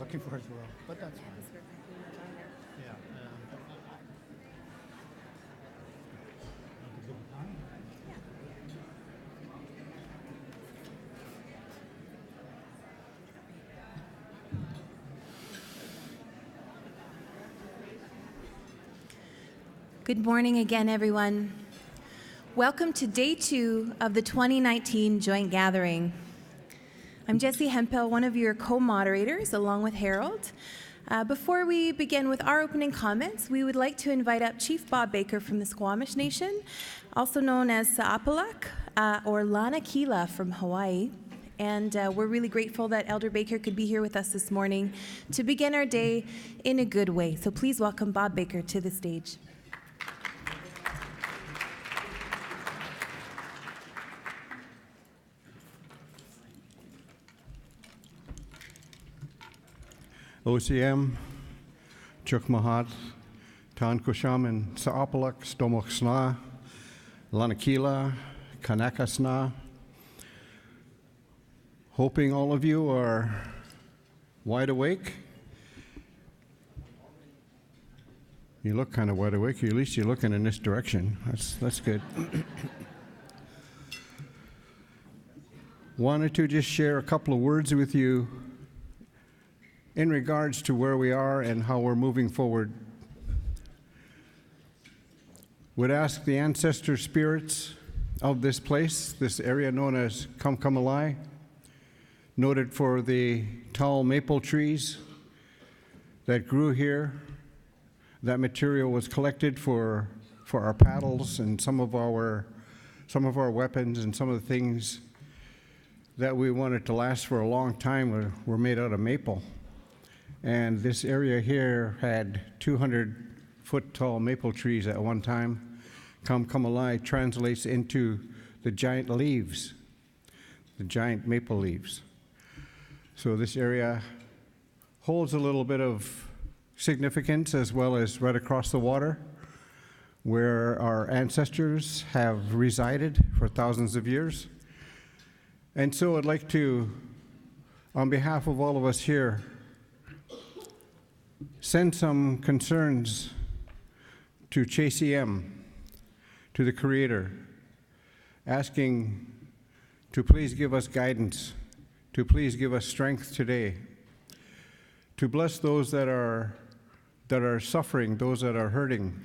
looking for as well, but that's fine. Yeah. Good morning again, everyone. Welcome to day 2 of the 2019 Joint Gathering. I'm Jessie Hempel, one of your co-moderators, along with Harold. Before we begin with our opening comments, we would like to invite up Chief Bob Baker from the Squamish Nation, also known as Sa'apalak or Lanakila from Hawaii. And we're really grateful that Elder Baker could be here with us this morning to begin our day in a good way. So please welcome Bob Baker to the stage. OCM, Chukmahat, Tan Kusham, and Sa'apalak, Stomoksna, Lanakila, Kanakasna. Hoping all of you are wide awake. You look kind of wide awake, at least you're looking in this direction. That's good. Wanted to just share a couple of words with you in regards to where we are and how we're moving forward. Would ask the ancestor spirits of this place, this area known as Kamkamalai, noted for the tall maple trees that grew here. That material was collected for our paddles and some of our weapons, and some of the things that we wanted to last for a long time were made out of maple. And this area here had 200-foot tall maple trees at one time. Kamkamalai translates into the giant leaves, the giant maple leaves. So this area holds a little bit of significance, as well as right across the water, where our ancestors have resided for thousands of years. And so I'd like to, on behalf of all of us here, send some concerns to CHCM, to the Creator, asking to please give us guidance, to please give us strength today, to bless those that are suffering, those that are hurting,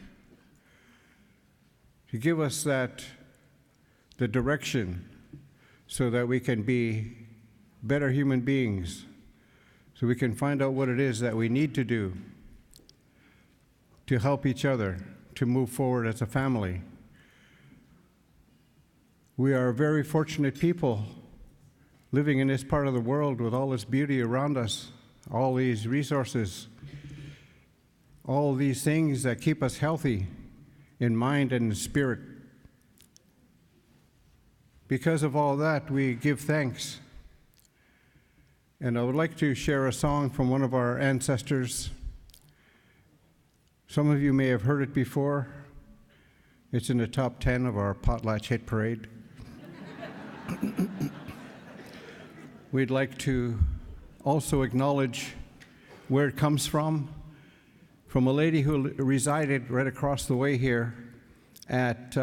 to give us the direction so that we can be better human beings, so we can find out what it is that we need to do to help each other, to move forward as a family. We are very fortunate people living in this part of the world with all this beauty around us, all these resources, all these things that keep us healthy in mind and in spirit. Because of all that, we give thanks. And I would like to share a song from one of our ancestors. Some of you may have heard it before. It's in the top 10 of our Potlatch Hit Parade. We'd like to also acknowledge where it comes from a lady who resided right across the way here at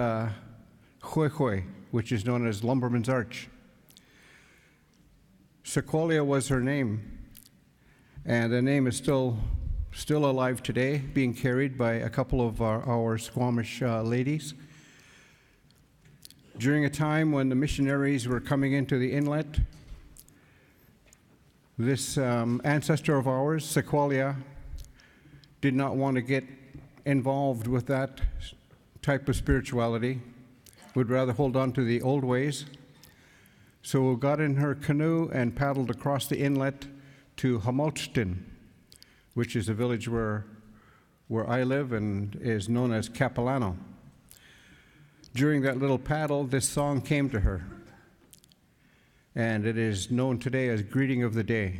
Huehue, which is known as Lumberman's Arch. Sequoia was her name, and the name is still alive today, being carried by a couple of our Squamish ladies. During a time when the missionaries were coming into the inlet, this ancestor of ours, Sequoia, did not want to get involved with that type of spirituality, would rather hold on to the old ways. So we got in her canoe and paddled across the inlet to Hamotstin, which is a village where I live and is known as Capilano. During that little paddle, this song came to her, and it is known today as Greeting of the Day.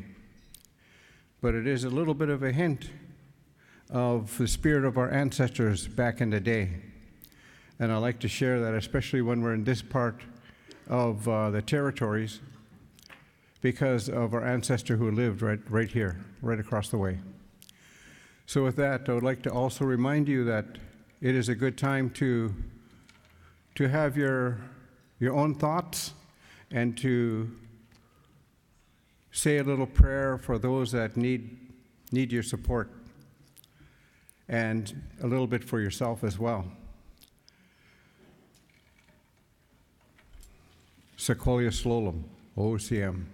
But it is a little bit of a hint of the spirit of our ancestors back in the day. And I like to share that, especially when we're in this part of the territories, because of our ancestor who lived right here, right across the way. So with that, I would like to also remind you that it is a good time to have your own thoughts and to say a little prayer for those that need your support, and a little bit for yourself as well. Sequoia Slolum, OCM.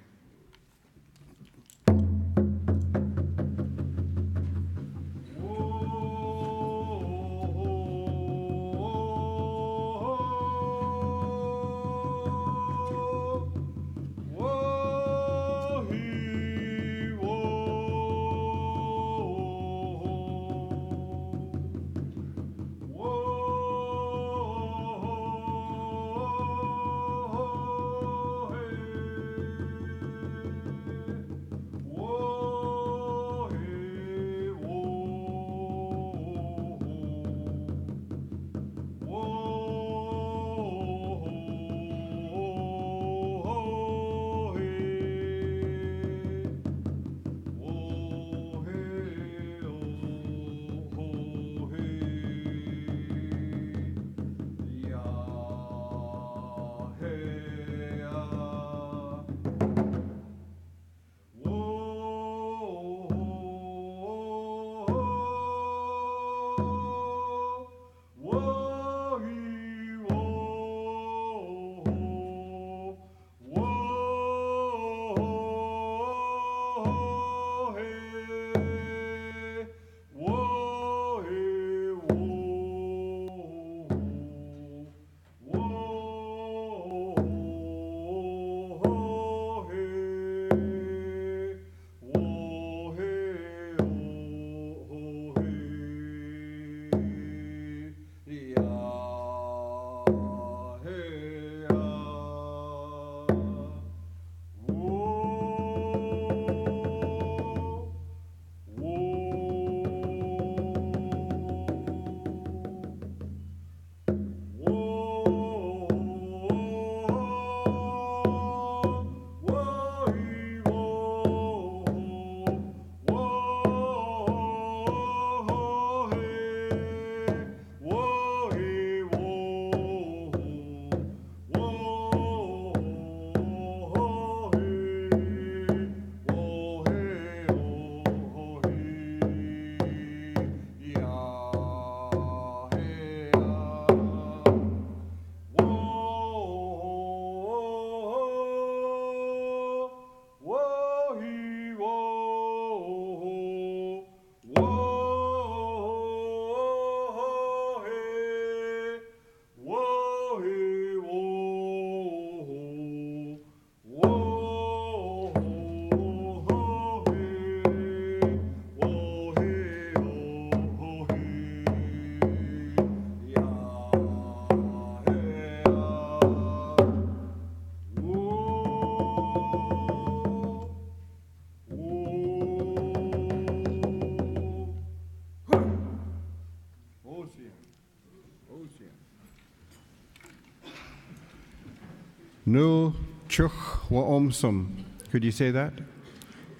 Nu chuch wa omsum. Could you say that?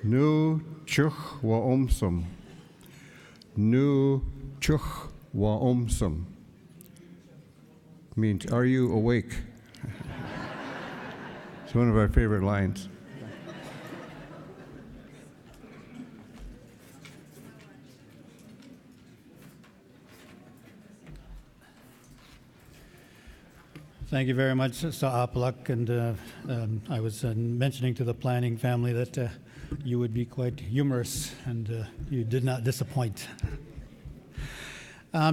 Nu chuch wa omsum. Nu chuch wa omsum. Means, are you awake? It's one of our favorite lines. Thank you very much, Sa'aplak, and I was mentioning to the planning family that you would be quite humorous, and you did not disappoint.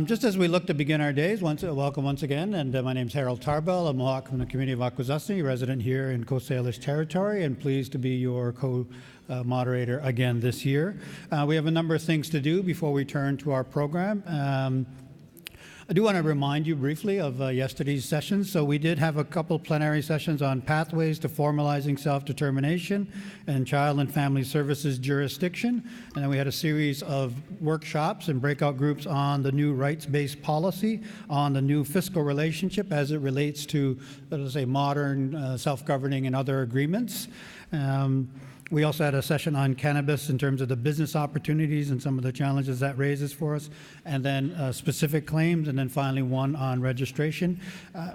Just as we look to begin our days, welcome once again, and my name is Harold Tarbell. I'm a Mohawk from the community of Akwesasne, resident here in Coast Salish territory, and pleased to be your co-moderator again this year. We have a number of things to do before we turn to our program. I do want to remind you briefly of yesterday's sessions. So we did have a couple plenary sessions on pathways to formalizing self-determination and child and family services jurisdiction. And then we had a series of workshops and breakout groups on the new rights-based policy, on the new fiscal relationship as it relates to, let's say, modern self-governing and other agreements. We also had a session on cannabis in terms of the business opportunities and some of the challenges that raises for us, and then specific claims, and then finally one on registration. I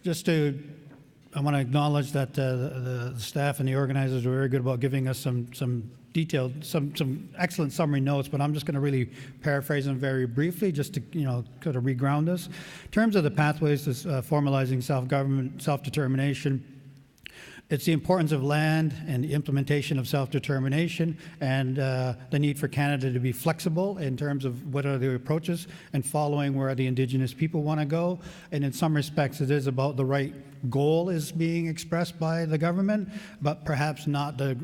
want to acknowledge that the staff and the organizers were very good about giving us some detailed, some excellent summary notes, but I'm just going to really paraphrase them very briefly just to, kind of reground us. In terms of the pathways to formalizing self-government, self-determination, it's the importance of land and the implementation of self-determination and the need for Canada to be flexible in terms of what are the approaches and following where the Indigenous people want to go. And in some respects, it is about the right goal is being expressed by the government, but perhaps not the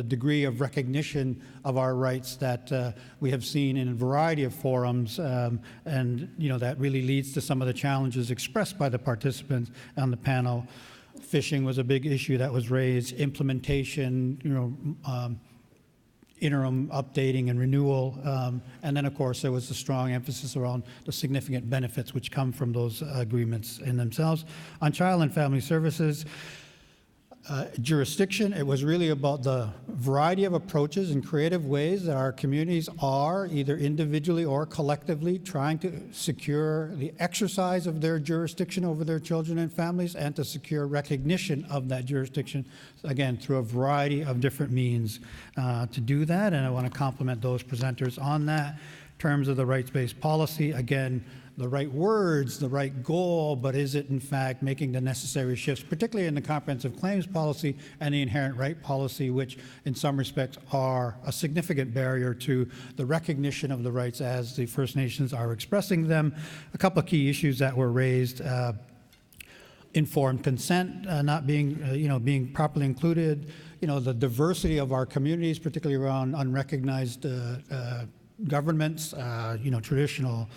degree of recognition of our rights that we have seen in a variety of forums, and that really leads to some of the challenges expressed by the participants on the panel. Fishing was a big issue that was raised, implementation, interim updating and renewal, and then of course there was a strong emphasis around the significant benefits which come from those agreements in themselves. On child and family services, jurisdiction, it was really about the variety of approaches and creative ways that our communities are, either individually or collectively, trying to secure the exercise of their jurisdiction over their children and families, and to secure recognition of that jurisdiction, again, through a variety of different means to do that. And I want to compliment those presenters on that. In terms of the rights-based policy, again, the right words, the right goal, but is it in fact making the necessary shifts, particularly in the comprehensive claims policy and the inherent right policy, which in some respects are a significant barrier to the recognition of the rights as the First Nations are expressing them. A couple of key issues that were raised. Informed consent not being, being properly included, the diversity of our communities, particularly around unrecognized governments, traditional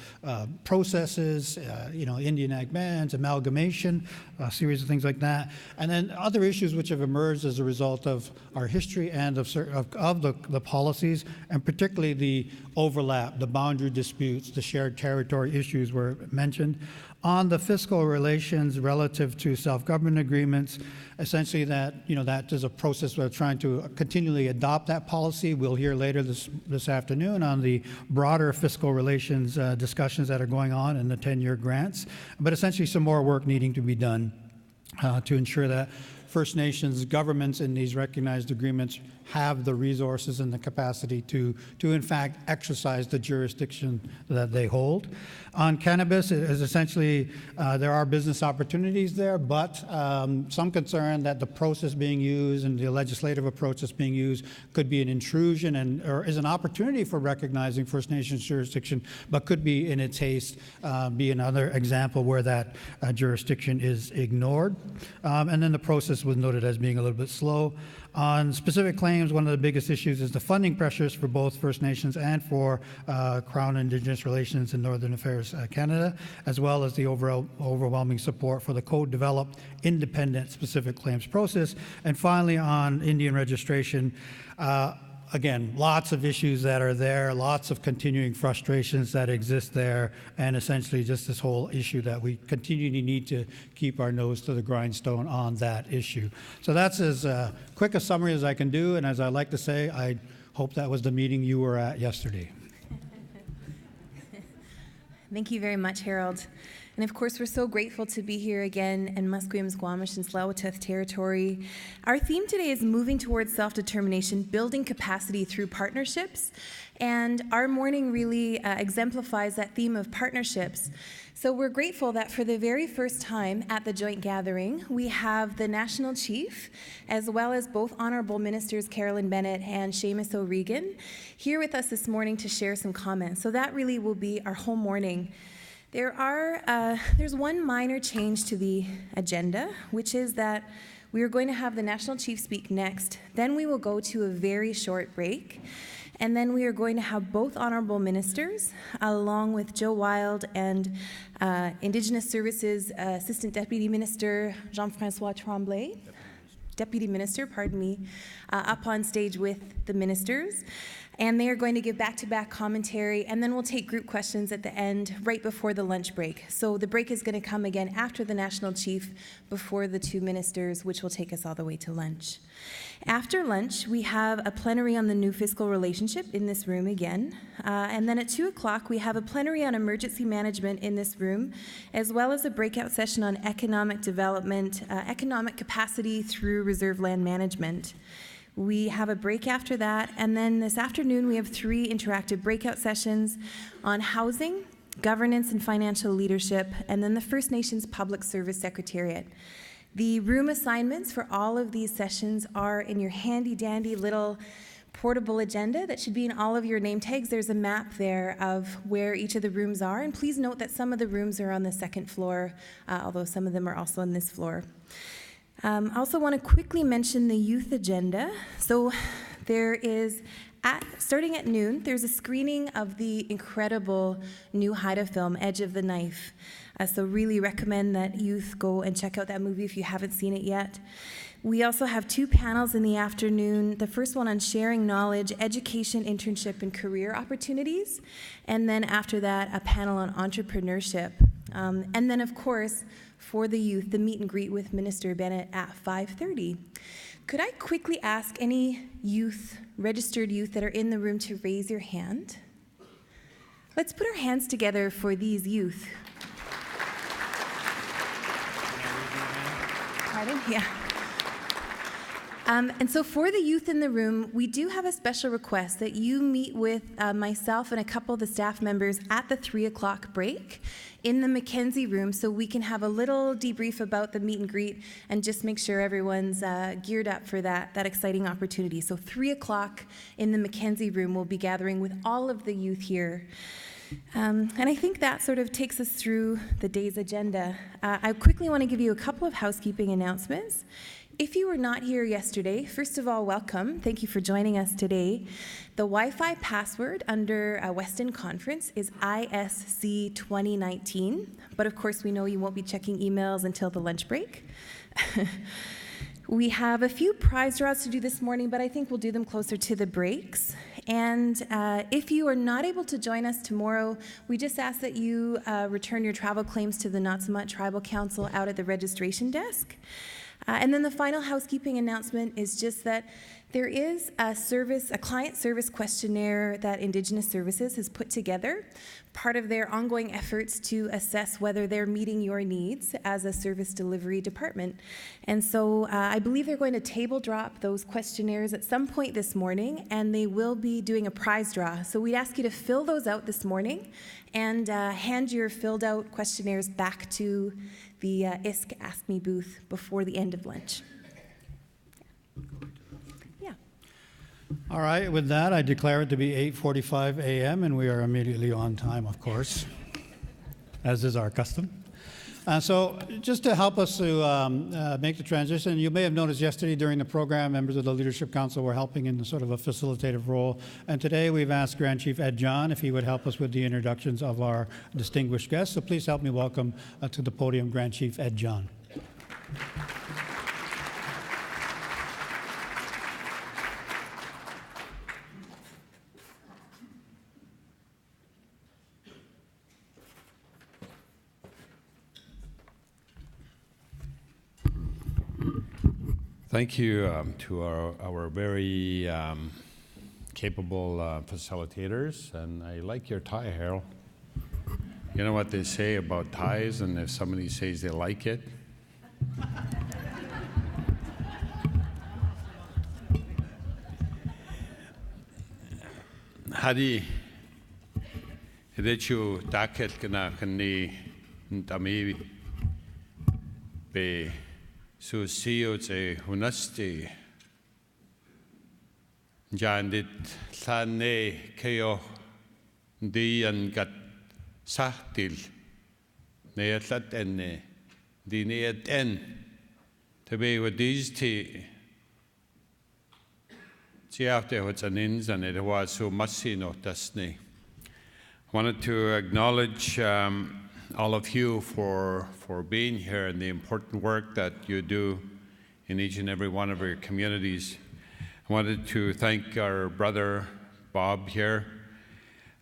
processes, Indian Act bans, amalgamation, a series of things like that. And then other issues which have emerged as a result of our history and of the policies, and particularly the overlap, the boundary disputes, the shared territory issues were mentioned. On the fiscal relations relative to self-government agreements, essentially that is a process we're trying to continually adopt that policy. We'll hear later this afternoon on the broader fiscal relations discussions that are going on in the 10-year grants, but essentially some more work needing to be done to ensure that First Nations governments in these recognized agreements have the resources and the capacity to in fact exercise the jurisdiction that they hold. On cannabis, it is essentially there are business opportunities there, but some concern that the process being used and the legislative approach that's being used could be an intrusion or is an opportunity for recognizing First Nations jurisdiction, but could be in its haste be another example where that jurisdiction is ignored. And then the process was noted as being a little bit slow. On specific claims, one of the biggest issues is the funding pressures for both First Nations and for Crown Indigenous Relations in Northern Affairs Canada, as well as the overwhelming support for the code-developed independent specific claims process. And finally, on Indian registration, again, lots of issues that are there, lots of continuing frustrations that exist there, and essentially just this whole issue that we continually need to keep our nose to the grindstone on that issue. So that's as quick a summary as I can do, and as I like to say, I hope that was the meeting you were at yesterday. Thank you very much, Harold. And of course, we're so grateful to be here again in Musqueam, Squamish, and Tsleil-Waututh territory. Our theme today is moving towards self-determination, building capacity through partnerships. And our morning really exemplifies that theme of partnerships. So we're grateful that for the very first time at the joint gathering, we have the National Chief, as well as both Honorable Ministers Carolyn Bennett and Seamus O'Regan, here with us this morning to share some comments. So that really will be our whole morning. There's one minor change to the agenda, which is that we are going to have the National Chief speak next. Then we will go to a very short break. And then we are going to have both honorable ministers, along with Joe Wild and Indigenous Services Assistant Deputy Minister Jean-François Tremblay. Deputy Minister, pardon me, up on stage with the ministers. And they are going to give back-to-back commentary, and then we'll take group questions at the end, right before the lunch break. So the break is going to come again after the National Chief, before the two ministers, which will take us all the way to lunch. After lunch, we have a plenary on the new fiscal relationship in this room again. And then at 2 o'clock, we have a plenary on emergency management in this room, as well as a breakout session on economic development, economic capacity through reserve land management. We have a break after that, and then this afternoon we have 3 interactive breakout sessions on housing, governance and financial leadership, and then the First Nations Public Service Secretariat. The room assignments for all of these sessions are in your handy-dandy little portable agenda that should be in all of your name tags. There's a map there of where each of the rooms are, and please note that some of the rooms are on the second floor, although some of them are also on this floor. I also want to quickly mention the youth agenda. So there is, starting at noon, there's a screening of the incredible new Haida film, Edge of the Knife. So really recommend that youth go and check out that movie if you haven't seen it yet. We also have 2 panels in the afternoon. The first one on sharing knowledge, education, internship, and career opportunities. And then after that, a panel on entrepreneurship. And then, of course, for the youth, the meet and greet with Minister Bennett at 5:30. Could I quickly ask any youth, registered youth that are in the room to raise your hand? Let's put our hands together for these youth. Pardon? Yeah. And so for the youth in the room, we do have a special request that you meet with myself and a couple of the staff members at the 3 o'clock break in the Mackenzie room so we can have a little debrief about the meet and greet and just make sure everyone's geared up for that exciting opportunity. So 3 o'clock in the Mackenzie room, we'll be gathering with all of the youth here. And I think that sort of takes us through the day's agenda. I quickly want to give you a couple of housekeeping announcements. If you were not here yesterday, first of all, welcome. Thank you for joining us today. The Wi-Fi password under Weston Conference is ISC 2019, but of course we know you won't be checking emails until the lunch break. We have a few prize draws to do this morning, but I think we'll do them closer to the breaks. And if you are not able to join us tomorrow, we just ask that you return your travel claims to the Naut'sa Tribal Council out at the registration desk. And then the final housekeeping announcement is just that there is a client service questionnaire that Indigenous Services has put together, part of their ongoing efforts to assess whether they're meeting your needs as a service delivery department. And so I believe they're going to table drop those questionnaires at some point this morning, and they will be doing a prize draw. So we'd ask you to fill those out this morning and hand your filled out questionnaires back to the ISK Ask Me booth before the end of lunch. Yeah. All right, with that, I declare it to be 8:45 a.m., and we are immediately on time, of course, as is our custom. So just to help us to make the transition, you may have noticed yesterday during the program, members of the Leadership Council were helping in sort of a facilitative role. And today we've asked Grand Chief Ed John if he would help us with the introductions of our distinguished guests. So please help me welcome to the podium Grand Chief Ed John. Thank you to our very capable facilitators, and I like your tie, Harold. You know what they say about ties, and if somebody says they like it. Hadi hidechu daket kana kani ntami be so siyo te hunasti jandit lane keo dian gat sahtil neatlat enne dineat en to be with these te Naut'sa. Wanted to acknowledge all of you for being here and the important work that you do in each and every one of your communities. I wanted to thank our brother Bob here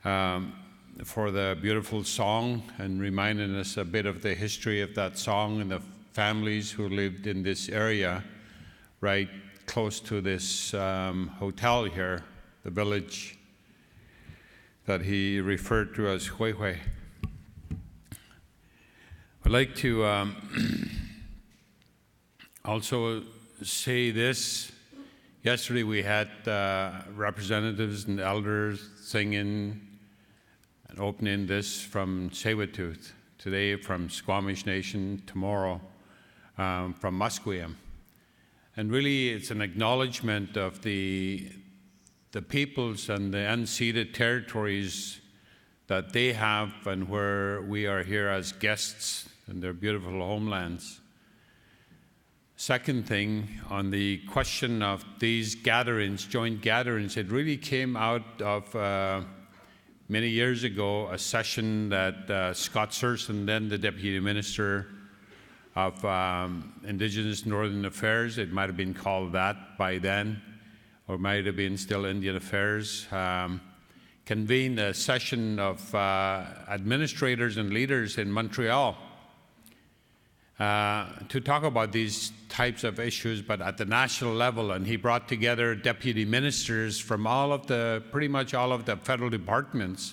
for the beautiful song and reminding us a bit of the history of that song and the families who lived in this area right close to this hotel here, the village that he referred to as Hui Hui. I'd like to also say this. Yesterday we had representatives and elders singing and opening this from Tsleil-Waututh, today from Squamish Nation, tomorrow from Musqueam. And really it's an acknowledgement of the peoples and the unceded territories that they have and where we are here as guests in their beautiful homelands. Second thing, on the question of these gatherings, joint gatherings, it really came out of many years ago a session that Scott Surson, then the Deputy Minister of Indigenous Northern Affairs, it might have been called that by then, or might have been still Indian Affairs, convened a session of administrators and leaders in Montreal to talk about these types of issues, but at the national level. And he brought together deputy ministers from pretty much all of the federal departments,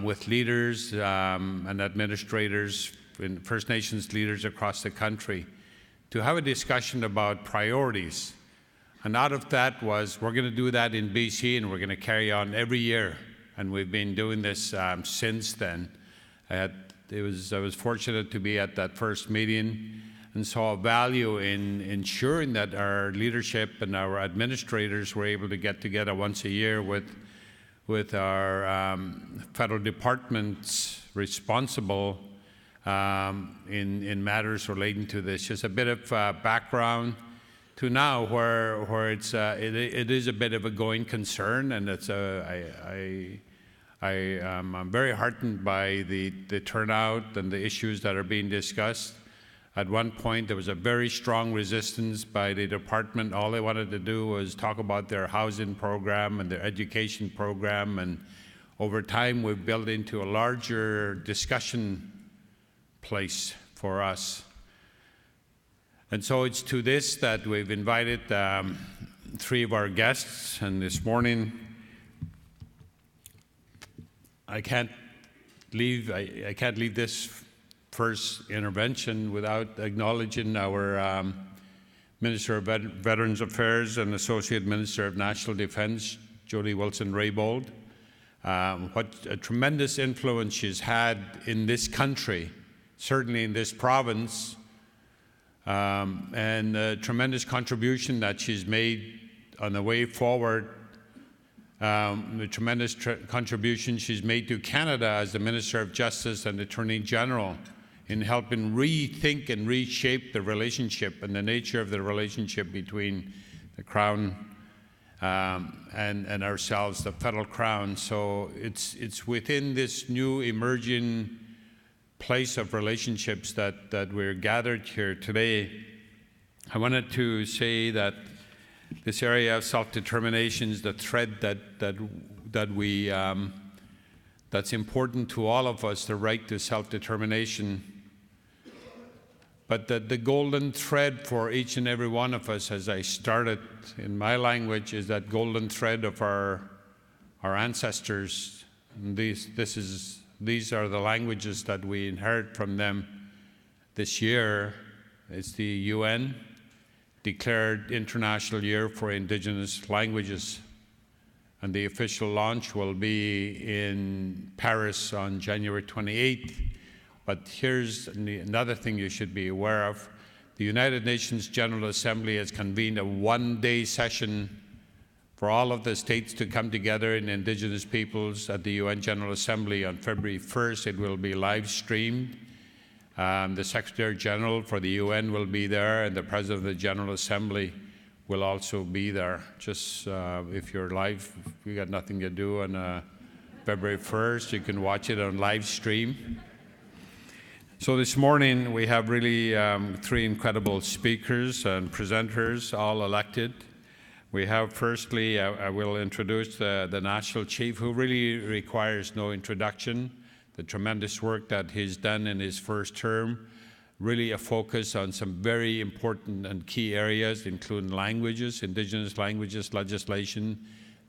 with leaders and administrators and First Nations leaders across the country to have a discussion about priorities. And out of that was, we're going to do that in BC and we're going to carry on every year. And we've been doing this since then. I was fortunate to be at that first meeting and saw value in ensuring that our leadership and our administrators were able to get together once a year with our federal departments responsible in matters relating to this. Just a bit of background to now where it is a bit of a going concern, and I'm very heartened by the turnout and the issues that are being discussed. At one point, there was a very strong resistance by the department. All they wanted to do was talk about their housing program and their education program, and over time, we've built into a larger discussion place for us. And so it's to this that we've invited three of our guests, and this morning I can't leave this first intervention without acknowledging our Minister of Veterans Affairs and Associate Minister of National Defense, Jody Wilson-Raybould. What a tremendous influence she's had in this country, certainly in this province, and the tremendous contribution that she's made on the way forward, the tremendous contribution she's made to Canada as the Minister of Justice and Attorney General in helping rethink and reshape the relationship and the nature of the relationship between the Crown and ourselves, the federal Crown. So it's within this new emerging place of relationships that we're gathered here today. I wanted to say that this area of self-determination is the thread that's important to all of us, the right to self-determination. But the golden thread for each and every one of us, as I started in my language, is that golden thread of our ancestors. And these are the languages that we inherit from them this year. It's the UN declared International Year for Indigenous Languages, and the official launch will be in Paris on January 28th. But here's another thing you should be aware of. The United Nations General Assembly has convened a one-day session for all of the states to come together in Indigenous peoples at the UN General Assembly on February 1st. It will be live streamed. The Secretary General for the UN will be there, and the President of the General Assembly will also be there. Just if you're live, if you got nothing to do on February 1st, you can watch it on live stream. So this morning we have really three incredible speakers and presenters, all elected. We have, firstly, I will introduce the National Chief, who really requires no introduction. The tremendous work that he's done in his first term, really a focus on some very important and key areas, including languages, Indigenous languages legislation,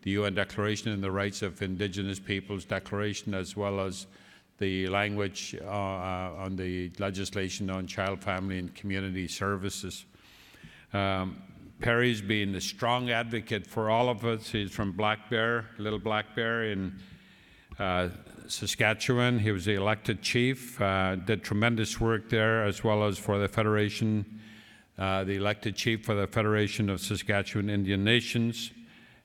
the UN Declaration on the Rights of Indigenous Peoples Declaration, as well as the language on the legislation on child, family, and community services. Perry's been a strong advocate for all of us. He's from Black Bear, Little Black Bear in Saskatchewan. He was the elected chief, did tremendous work there, as well as for the Federation, the elected chief for the Federation of Saskatchewan Indian Nations,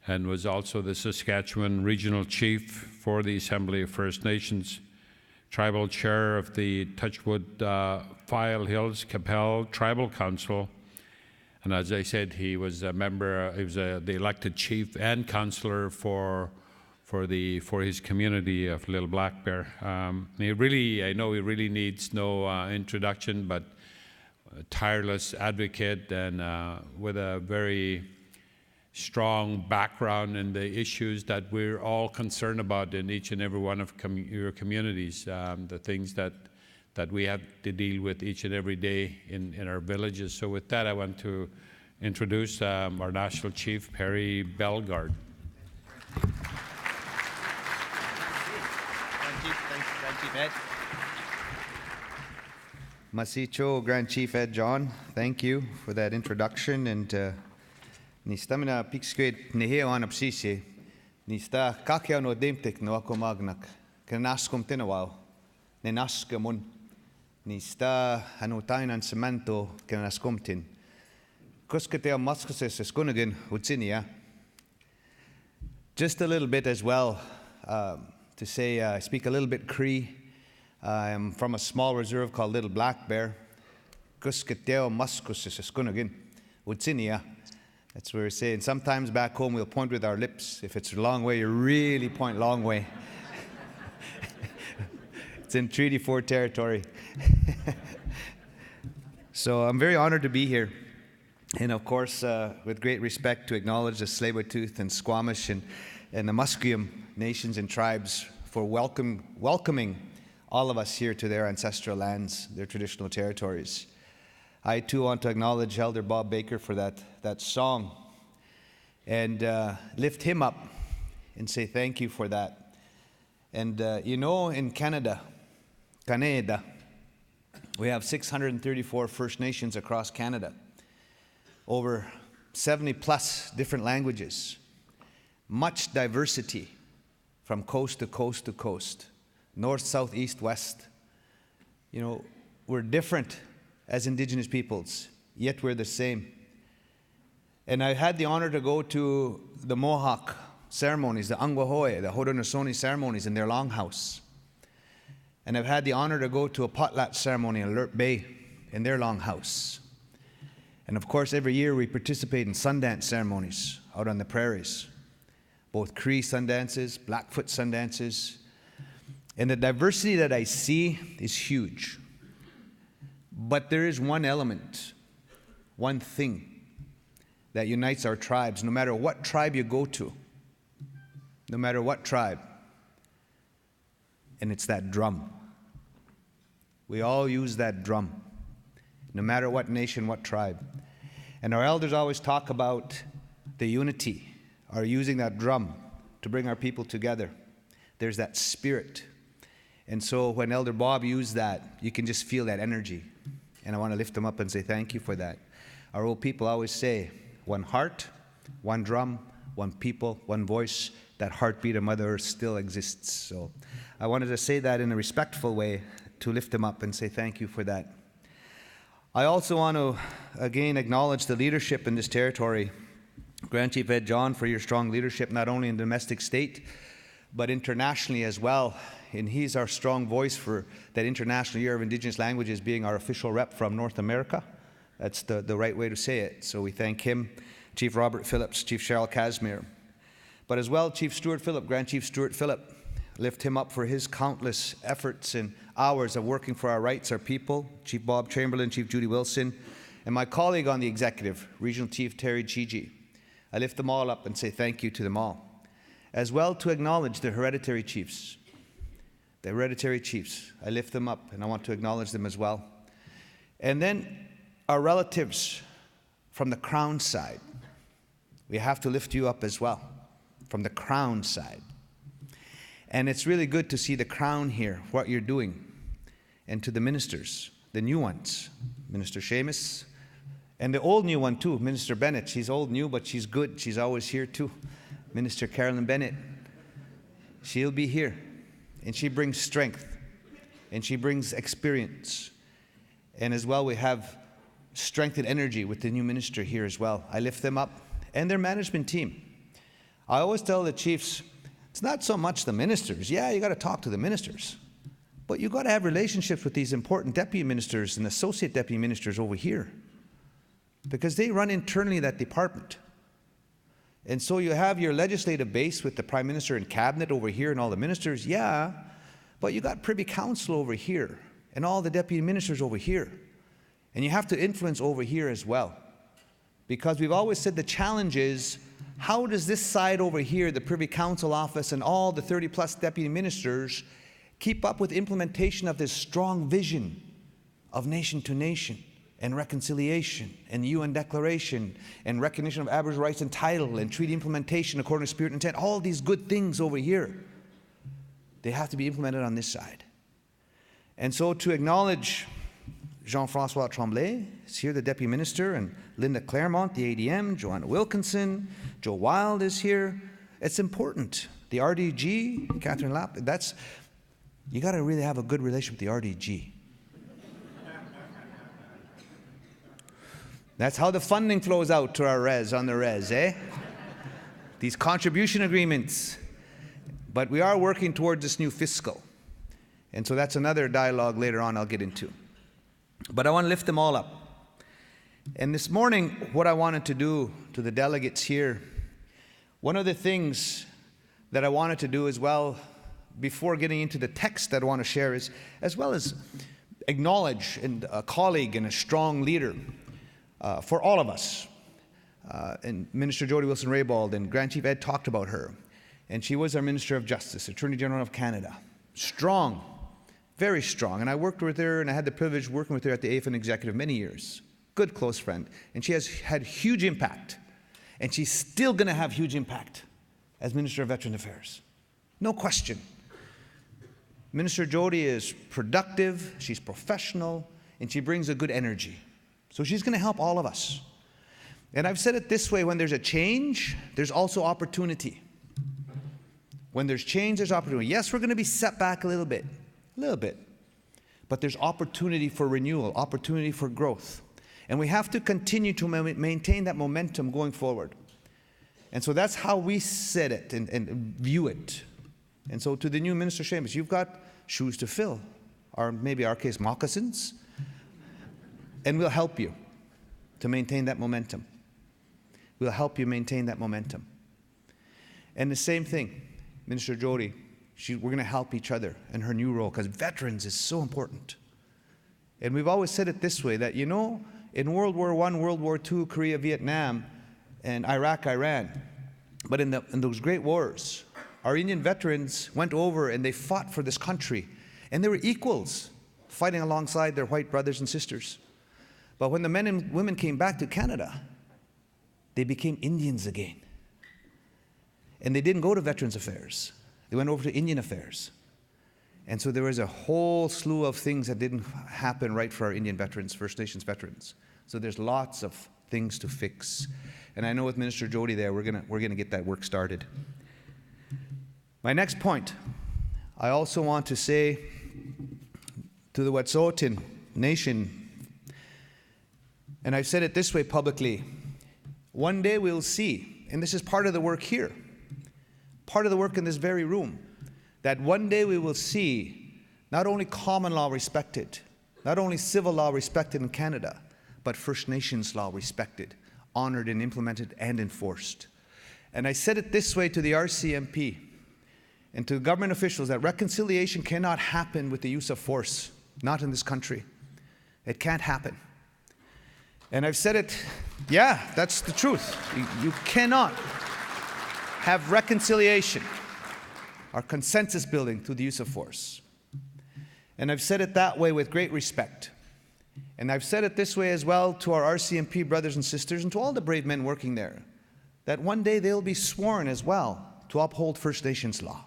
and was also the Saskatchewan regional chief for the Assembly of First Nations, tribal chair of the Touchwood File Hills Capel Tribal Council. And as I said, he was a member, he was the elected chief and councillor for his community of Little Black Bear. I know he really needs no introduction, but a tireless advocate and with a very strong background in the issues that we're all concerned about in each and every one of your communities, the things that we have to deal with each and every day in our villages. So with that, I want to introduce our National Chief, Perry Bellegarde. Grand Chief Ed. Masicho, Grand Chief Ed John, thank you for that introduction. And ni stamina pixquid neheo anapsisi, ni sta kakia no demtik no ako magnak, kanaskum tinawao, ne naskamun, ni sta anotain an cemento kanaskumtin. Kuskatea maskuses eskunagin utsinia. Just a little bit as well, to say, I speak a little bit Cree. I'm from a small reserve called Little Black Bear. Kuskatea maskuses eskunagin utsinia. That's what we're saying. Sometimes back home we'll point with our lips. If it's a long way, you really point long way. It's in Treaty 4 territory. So I'm very honored to be here. And of course, with great respect, to acknowledge the Tsleil-Waututh and Squamish and the Musqueam nations and tribes for welcoming all of us here to their ancestral lands, their traditional territories. I too want to acknowledge Elder Bob Baker for that song and lift him up and say thank you for that. And you know, in Canada, we have 634 First Nations across Canada, over 70 plus different languages, much diversity from coast to coast to coast, north, south, east, west. You know, we're different as Indigenous peoples, yet we're the same. And I had the honor to go to the Mohawk ceremonies, the Angwahoe, the Haudenosaunee ceremonies in their longhouse. And I've had the honor to go to a potlatch ceremony in Alert Bay in their longhouse. And of course, every year we participate in Sundance ceremonies out on the prairies, both Cree Sundances, Blackfoot Sundances. And the diversity that I see is huge. But there is one element, one thing that unites our tribes, no matter what tribe you go to, no matter what tribe, and it's that drum. We all use that drum, no matter what nation, what tribe. And our elders always talk about the unity, or using that drum to bring our people together. There's that spirit. And so when Elder Bob used that, you can just feel that energy. And I want to lift him up and say thank you for that. Our old people always say, one heart, one drum, one people, one voice. That heartbeat of Mother Earth still exists. So I wanted to say that in a respectful way, to lift him up and say thank you for that. I also want to again acknowledge the leadership in this territory. Grand Chief Ed John, for your strong leadership, not only in the domestic state, but internationally as well. And he's our strong voice for that International Year of Indigenous Languages, being our official rep from North America. That's the right way to say it. So we thank him Chief Robert Phillips, Chief Cheryl Casimir, but as well Chief Stuart Phillip, Grand Chief Stuart Phillip. Lift him up for his countless efforts and hours of working for our rights, our people. Chief Bob Chamberlain, Chief Judy Wilson, and my colleague on the executive, Regional Chief Terry Chigi. I lift them all up and say thank you to them all. As well to acknowledge the hereditary chiefs. The hereditary chiefs, I lift them up and I want to acknowledge them as well. And then our relatives from the Crown side. We have to lift you up as well, from the Crown side. And it's really good to see the Crown here, what you're doing. And to the ministers, the new ones, Minister Seamus, and the old new one too, Minister Bennett. She's old new, but she's good. She's always here too. Minister Carolyn Bennett. She'll be here. And she brings strength. And she brings experience. And as well, we have strength and energy with the new minister here as well. I lift them up. And their management team. I always tell the chiefs, it's not so much the ministers. Yeah, you got to talk to the ministers. But you got to have relationships with these important deputy ministers and associate deputy ministers over here. Because they run internally that department. And so you have your legislative base with the Prime Minister and Cabinet over here and all the ministers, yeah, but you got Privy Council over here and all the deputy ministers over here. And you have to influence over here as well. Because we've always said the challenge is, how does this side over here, the Privy Council office and all the 30+ deputy ministers, keep up with implementation of this strong vision of nation to nation and reconciliation and UN declaration and recognition of Aboriginal rights and title and treaty implementation according to spirit and intent, all these good things over here, they have to be implemented on this side. And so to acknowledge Jean-François Tremblay is here, the Deputy Minister, and Linda Claremont, the ADM, Joanna Wilkinson, Joe Wild is here. It's important. The RDG, Catherine Lapp, you got to really have a good relationship with the RDG. That's how the funding flows out to our res, on the res, eh? These contribution agreements. But we are working towards this new fiscal. And so that's another dialogue later on I'll get into. But I want to lift them all up. And this morning, what I wanted to do to the delegates here, one of the things that I wanted to do as well, before getting into the text that I want to share, is as well as acknowledge a colleague and a strong leader for all of us. And Minister Jody Wilson-Raybould and Grand Chief Ed talked about her. And she was our Minister of Justice, Attorney General of Canada. Strong. Very strong. And I worked with her, and I had the privilege of working with her at the AFN Executive many years. Good close friend. And she has had huge impact. And she's still going to have huge impact as Minister of Veteran Affairs. No question. Minister Jody is productive, she's professional, and she brings a good energy. So she's going to help all of us. And I've said it this way, when there's a change, there's also opportunity. When there's change, there's opportunity. Yes, we're going to be set back a little bit. But there's opportunity for renewal, opportunity for growth. And we have to continue to maintain that momentum going forward. And so that's how we set it and view it. And so to the new Minister Seamus, you've got shoes to fill, or maybe our case, moccasins. And we'll help you to maintain that momentum. We'll help you maintain that momentum. And the same thing, Minister Jody, we're going to help each other in her new role, because veterans is so important. And we've always said it this way, that, you know, in World War I, World War II, Korea, Vietnam, and Iraq, Iran, but in those great wars, our Indian veterans went over and they fought for this country. And they were equals, fighting alongside their white brothers and sisters. But when the men and women came back to Canada, they became Indians again. And they didn't go to Veterans Affairs. They went over to Indian Affairs. And so there was a whole slew of things that didn't happen right for our Indian veterans, First Nations veterans. So there's lots of things to fix. And I know with Minister Jody there, we're gonna get that work started. My next point, I also want to say to the Wet'suwet'en Nation, and I've said it this way publicly, one day we'll see, and this is part of the work here, part of the work in this very room, that one day we will see not only common law respected, not only civil law respected in Canada, but First Nations law respected honored and implemented and enforced. And I said it this way to the RCMP and to government officials, that reconciliation cannot happen with the use of force, not in this country. It can't happen. And I've said it, yeah, that's the truth. You cannot have reconciliation or consensus building through the use of force. And I've said it that way with great respect. And I've said it this way as well to our RCMP brothers and sisters and to all the brave men working there, that one day they'll be sworn as well to uphold First Nations law.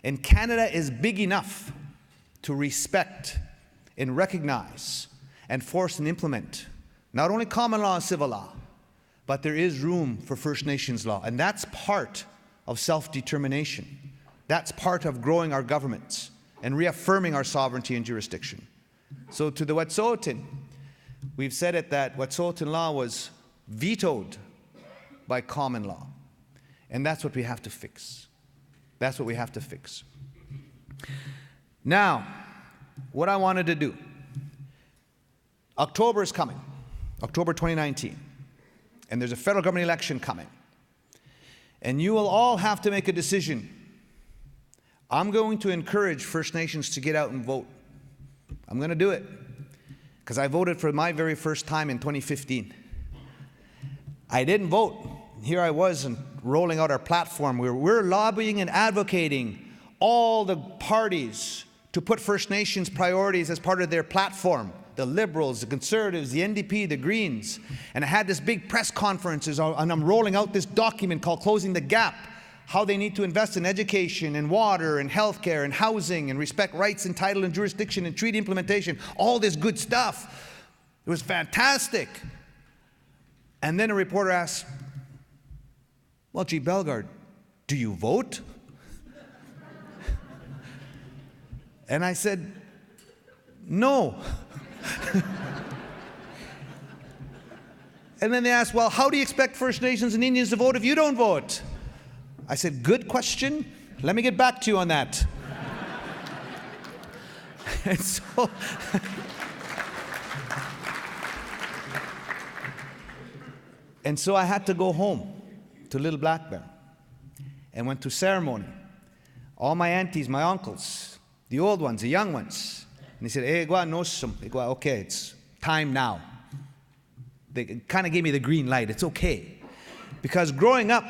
And Canada is big enough to respect and recognize and force and implement not only common law and civil law, but there is room for First Nations law. And that's part of self-determination. That's part of growing our governments and reaffirming our sovereignty and jurisdiction. So to the Wet'suwet'en, we've said it that Wet'suwet'en law was vetoed by common law. And that's what we have to fix. That's what we have to fix. Now, what I wanted to do, October is coming, October 2019, and there's a federal government election coming. And you will all have to make a decision. I'm going to encourage First Nations to get out and vote. I'm going to do it because I voted for my very first time in 2015. I didn't vote. Here I was and rolling out our platform. We're lobbying and advocating all the parties to put First Nations priorities as part of their platform. The Liberals, the Conservatives, the NDP, the Greens. And I had this big press conferences, and I'm rolling out this document called Closing the Gap, how they need to invest in education and water and healthcare and housing and respect rights and title and jurisdiction and treaty implementation, all this good stuff. It was fantastic. And then a reporter asked, well, gee, Bellegarde, do you vote? And I said, no. And then they asked, well, how do you expect First Nations and Indians to vote if you don't vote? I said, good question. Let me get back to you on that. And so I had to go home to Little Black Bear and went to ceremony. All my aunties, my uncles, the old ones, the young ones. And they said, hey, Naut'sa. I go, okay, it's time now. They kind of gave me the green light. It's okay. Because growing up,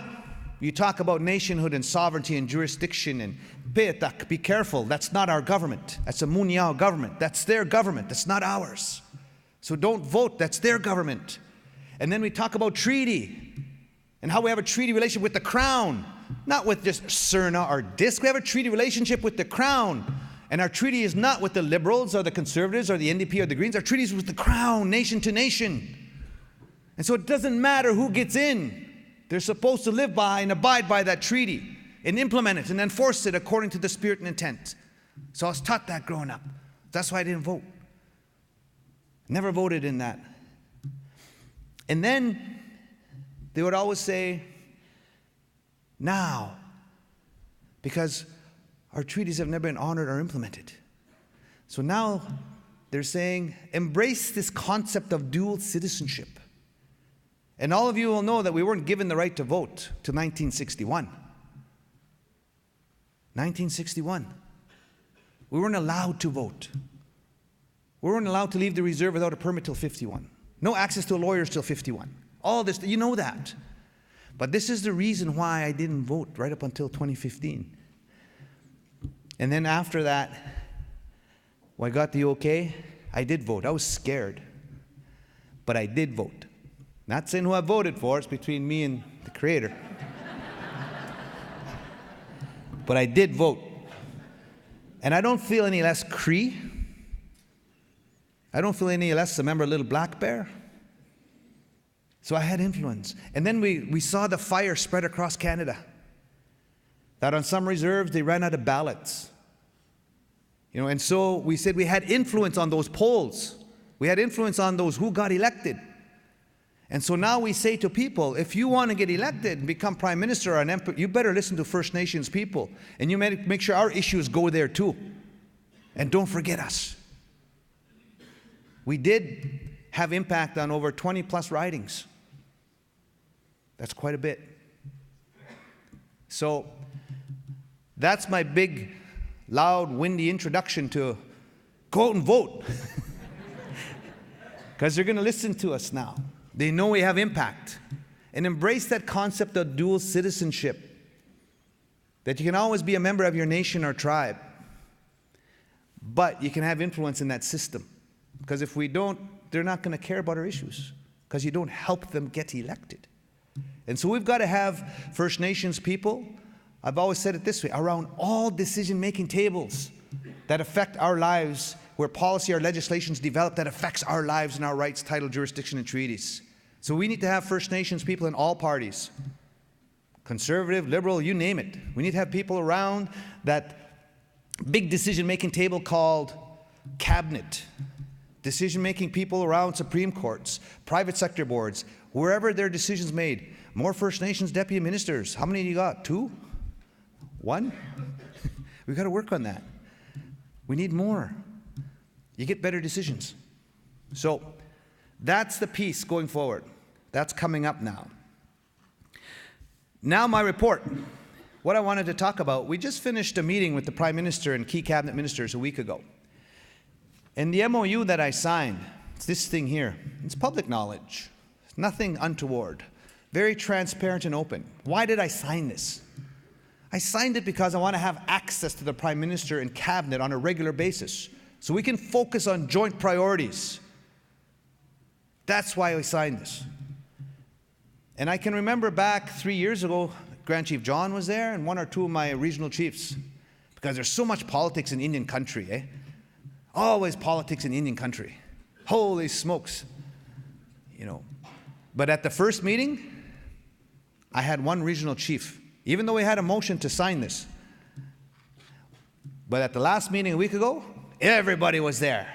you talk about nationhood and sovereignty and jurisdiction and petak, be careful. That's not our government. That's a Muniao government. That's their government. That's not ours. So don't vote. That's their government. And then we talk about treaty and how we have a treaty relationship with the Crown, not with just Cerna or DISC. We have a treaty relationship with the Crown. And our treaty is not with the Liberals or the Conservatives or the NDP or the Greens. Our treaty is with the Crown, nation to nation. And so it doesn't matter who gets in. They're supposed to live by and abide by that treaty and implement it and enforce it according to the spirit and intent. So I was taught that growing up. That's why I didn't vote. Never voted in that. And then they would always say, now, because our treaties have never been honored or implemented. So now they're saying, embrace this concept of dual citizenship. And all of you will know that we weren't given the right to vote till 1961. 1961. We weren't allowed to vote. We weren't allowed to leave the reserve without a permit till 51. No access to lawyers till 51. All this, you know that. But this is the reason why I didn't vote right up until 2015. And then after that, when I got the okay, I did vote. I was scared. But I did vote. Not saying who I voted for, it's between me and the Creator. But I did vote. And I don't feel any less Cree. I don't feel any less a member of Little Black Bear. So I had influence. And then we saw the fire spread across Canada. That on some reserves, they ran out of ballots. And so we said we had influence on those polls. We had influence on those who got elected. And so now we say to people, if you want to get elected and become prime minister or an emperor, you better listen to First Nations people. And you make sure our issues go there too. And don't forget us. We did have impact on over 20 plus ridings. That's quite a bit. So that's my big, loud, windy introduction to go out and vote. Because they're going to listen to us now. They know we have impact. And embrace that concept of dual citizenship. That you can always be a member of your nation or tribe. But you can have influence in that system. Because if we don't, they're not going to care about our issues. Because you don't help them get elected. And so we've got to have First Nations people, I've always said it this way, around all decision-making tables that affect our lives, where policy or legislation is developed that affects our lives and our rights, title, jurisdiction, and treaties. So we need to have First Nations people in all parties. Conservative, liberal, you name it. We need to have people around that big decision-making table called cabinet. Decision-making people around Supreme Courts, private sector boards, wherever their decisions made. More First Nations deputy ministers. How many do you got? 2? 1? We've got to work on that. We need more. You get better decisions. So that's the piece going forward. That's coming up now. Now my report. What I wanted to talk about, we just finished a meeting with the Prime Minister and key cabinet ministers a week ago. And the MOU that I signed, it's this thing here. It's public knowledge. Nothing untoward. Very transparent and open. Why did I sign this? I signed it because I want to have access to the Prime Minister and Cabinet on a regular basis so we can focus on joint priorities. That's why I signed this. And I can remember back 3 years ago, Grand Chief John was there and 1 or 2 of my regional chiefs, because there's so much politics in Indian country, eh? Always politics in Indian country. Holy smokes. You know. But at the first meeting, I had 1 regional chief, even though we had a motion to sign this. But at the last meeting a week ago, everybody was there.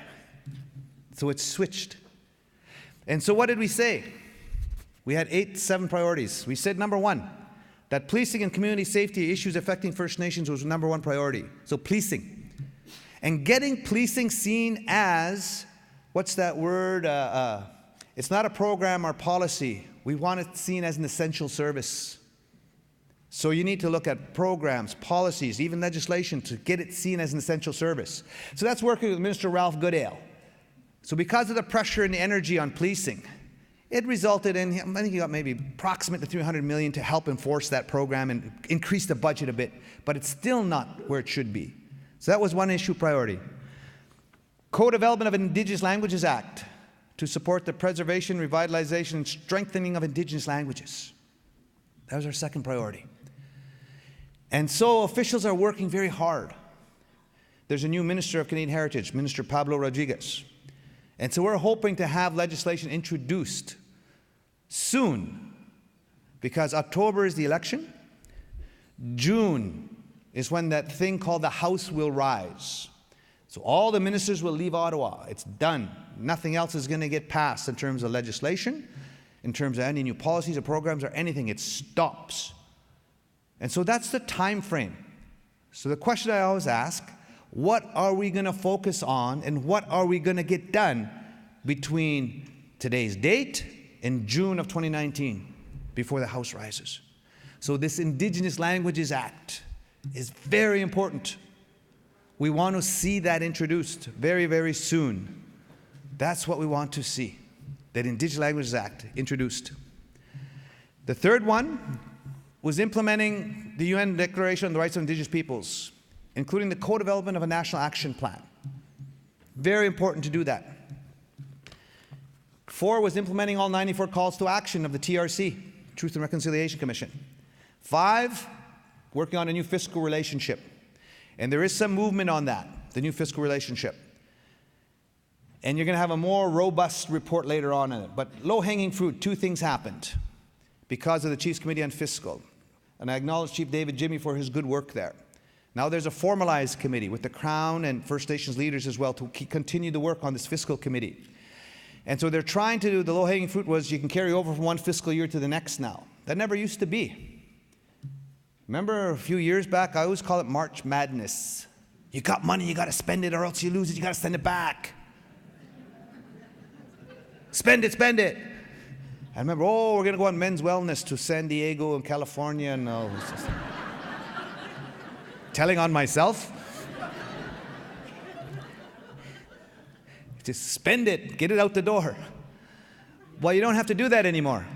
So it switched. And so what did we say? We had 7 priorities. We said number 1, that policing and community safety issues affecting First Nations was number 1 priority. So policing. And getting policing seen as, what's that word? It's not a program or policy. We want it seen as an essential service. So you need to look at programs, policies, even legislation to get it seen as an essential service. So that's working with Minister Ralph Goodale. So because of the pressure and the energy on policing, it resulted in, I think he got maybe approximately $300 million to help enforce that program and increase the budget a bit. But it's still not where it should be. So that was 1 issue priority. Co-development of an Indigenous Languages Act to support the preservation, revitalization, and strengthening of Indigenous languages. That was our 2nd priority. And so officials are working very hard. There's a new Minister of Canadian Heritage, Minister Pablo Rodriguez. And so we're hoping to have legislation introduced soon, because October is the election. June is when that thing called the House will rise. So all the ministers will leave Ottawa. It's done. Nothing else is going to get passed in terms of legislation, in terms of any new policies or programs or anything. It stops. And so that's the time frame. So the question I always ask, what are we going to focus on and what are we going to get done between today's date and June of 2019 before the House rises? So this Indigenous Languages Act is very important. We want to see that introduced very, very soon. That's what we want to see, that Indigenous Languages Act introduced. The 3rd one was implementing the UN Declaration on the Rights of Indigenous Peoples, including the co-development of a national action plan. Very important to do that. 4 was implementing all 94 calls to action of the TRC, Truth and Reconciliation Commission. 5, working on a new fiscal relationship. And there is some movement on that, the new fiscal relationship. And you're going to have a more robust report later on in it. But low-hanging fruit, 2 things happened because of the Chiefs Committee on Fiscal. And I acknowledge Chief David Jimmy for his good work there. Now there's a formalized committee with the Crown and First Nations leaders as well to continue the work on this fiscal committee. And so they're trying to do, the low-hanging fruit was you can carry over from one fiscal year to the next now. That never used to be. Remember a few years back, I always call it March Madness. You got money, you got to spend it, or else you lose it, you got to send it back. Spend it, spend it. I remember, oh, we're going to go on men's wellness to San Diego and California. And telling on myself. Just spend it, get it out the door. Well, you don't have to do that anymore.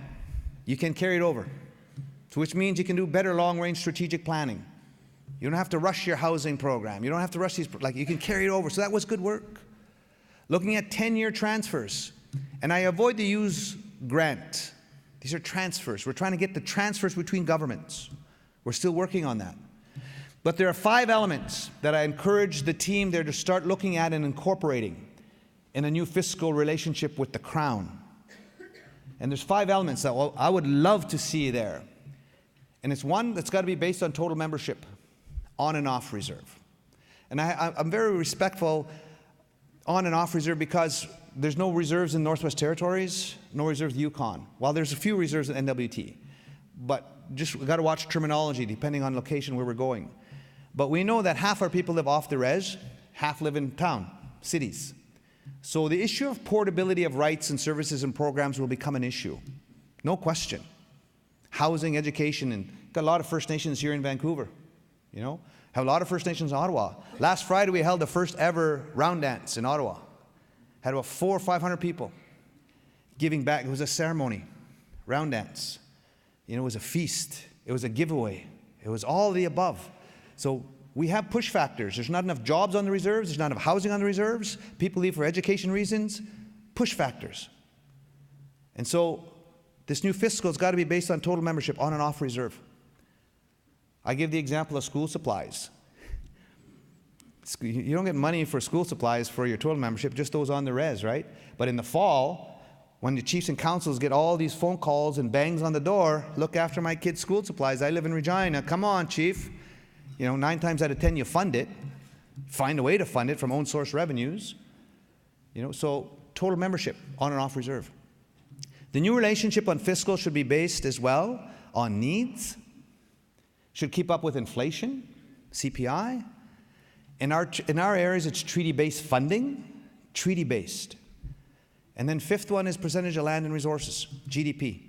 You can carry it over, so which means you can do better long-range strategic planning. You don't have to rush your housing program. You don't have to rush these, like you can carry it over. So that was good work. Looking at 10-year transfers. And I avoid to use grant. These are transfers. We're trying to get the transfers between governments. We're still working on that. But there are 5 elements that I encourage the team there to start looking at and incorporating in a new fiscal relationship with the Crown. And there's 5 elements that I would love to see there. And it's one that's got to be based on total membership, on and off reserve. And I'm very respectful on and off reserve because there's no reserves in Northwest Territories, no reserves in Yukon. While there's a few reserves in NWT. But just we've got to watch terminology depending on location where we're going. But we know that half our people live off the res, half live in town, cities. So the issue of portability of rights and services and programs will become an issue. No question. Housing, education, and got a lot of First Nations here in Vancouver. You know, have a lot of First Nations in Ottawa. Last Friday we held the first ever round dance in Ottawa. Had about 400 or 500 people giving back. It was a ceremony, round dance. You know, it was a feast. It was a giveaway. It was all of the above. So we have push factors. There's not enough jobs on the reserves. There's not enough housing on the reserves. People leave for education reasons. Push factors. And so this new fiscal has got to be based on total membership on and off reserve. I give the example of school supplies. You don't get money for school supplies for your total membership, just those on the res, right? But in the fall, when the chiefs and councils get all these phone calls and bangs on the door, look after my kids' school supplies. I live in Regina. Come on, chief. You know, 9 times out of 10 you fund it. Find a way to fund it from own source revenues. You know, so total membership on and off reserve. The new relationship on fiscal should be based as well on needs. Should keep up with inflation, CPI. In our areas, it's treaty-based funding, treaty-based. And then 5th one is percentage of land and resources, GDP.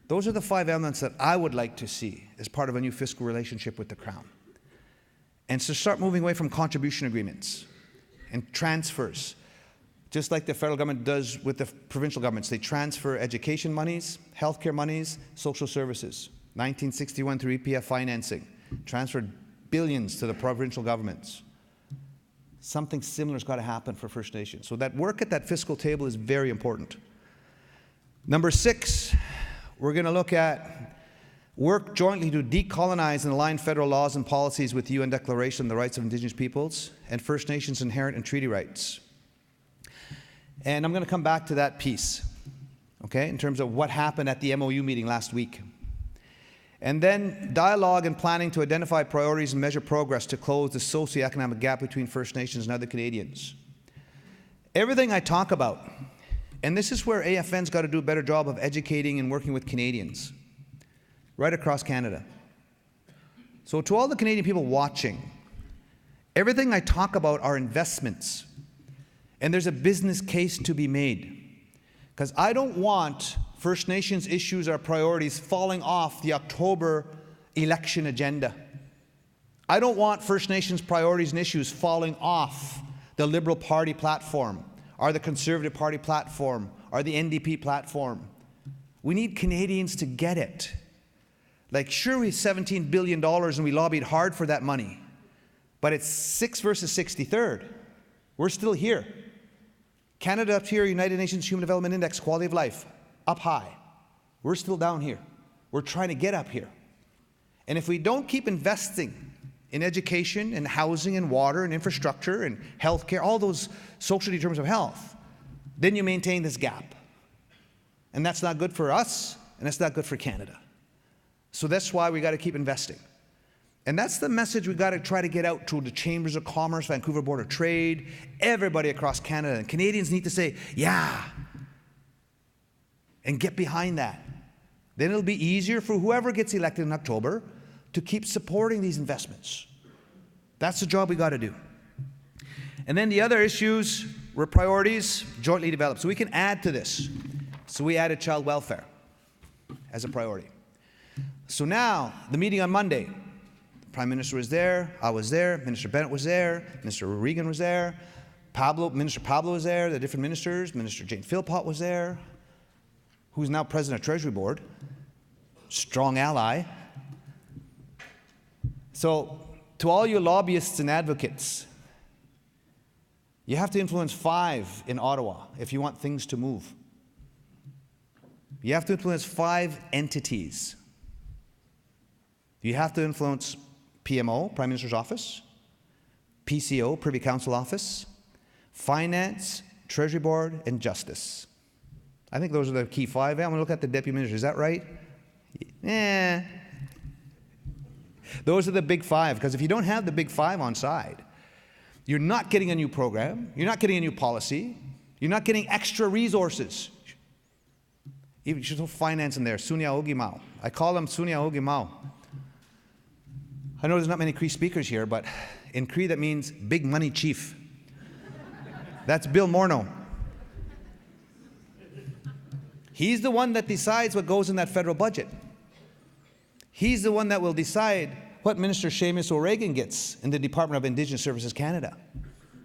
Those are the 5 elements that I would like to see as part of a new fiscal relationship with the Crown. And to start moving away from contribution agreements and transfers, just like the federal government does with the provincial governments. They transfer education monies, healthcare monies, social services. 1961 through EPF financing, transferred billions to the provincial governments. Something similar has got to happen for First Nations. So that work at that fiscal table is very important. Number 6, we're going to look at work jointly to decolonize and align federal laws and policies with the UN Declaration on the Rights of Indigenous Peoples and First Nations inherent and treaty rights. And I'm going to come back to that piece, okay, in terms of what happened at the MOU meeting last week. And then dialogue and planning to identify priorities and measure progress to close the socioeconomic gap between First Nations and other Canadians. Everything I talk about, and this is where AFN's got to do a better job of educating and working with Canadians right across Canada. So to all the Canadian people watching, everything I talk about are investments, and there's a business case to be made. Because I don't want First Nations issues or priorities falling off the October election agenda. I don't want First Nations priorities and issues falling off the Liberal Party platform, or the Conservative Party platform, or the NDP platform. We need Canadians to get it. Like, sure, we have $17 billion and we lobbied hard for that money, but it's 6th versus 63rd. We're still here. Canada up here, United Nations Human Development Index, quality of life, up high. We're still down here. We're trying to get up here. And if we don't keep investing in education and housing and water and infrastructure and healthcare, all those social determinants of health, then you maintain this gap. And that's not good for us, and that's not good for Canada. So that's why we got to keep investing. And that's the message we got to try to get out to the Chambers of Commerce, Vancouver Board of Trade, everybody across Canada. And Canadians need to say, yeah, and get behind that. Then it'll be easier for whoever gets elected in October to keep supporting these investments. That's the job we got to do. And then the other issues were priorities jointly developed. So we can add to this. So we added child welfare as a priority. So now, the meeting on Monday, the Prime Minister was there, I was there, Minister Bennett was there, Minister Regan was there, Minister Pablo was there, the different ministers, Minister Jane Philpott was there, who's now President of Treasury Board, strong ally. So, to all you lobbyists and advocates, you have to influence 5 in Ottawa if you want things to move. You have to influence 5 entities. You have to influence PMO, Prime Minister's Office, PCO, Privy Council Office, Finance, Treasury Board, and Justice. I think those are the key 5. I'm going to look at the Deputy Minister. Is that right? Those are the big 5, because if you don't have the big 5 on side, you're not getting a new program, you're not getting a new policy, you're not getting extra resources. Even you should throw finance in there, Sunya Ogimao. I call him Sunya Ogimao. I know there's not many Cree speakers here, but in Cree that means big money chief. That's Bill Morneau. He's the one that decides what goes in that federal budget. He's the one that will decide what Minister Seamus O'Regan gets in the Department of Indigenous Services Canada.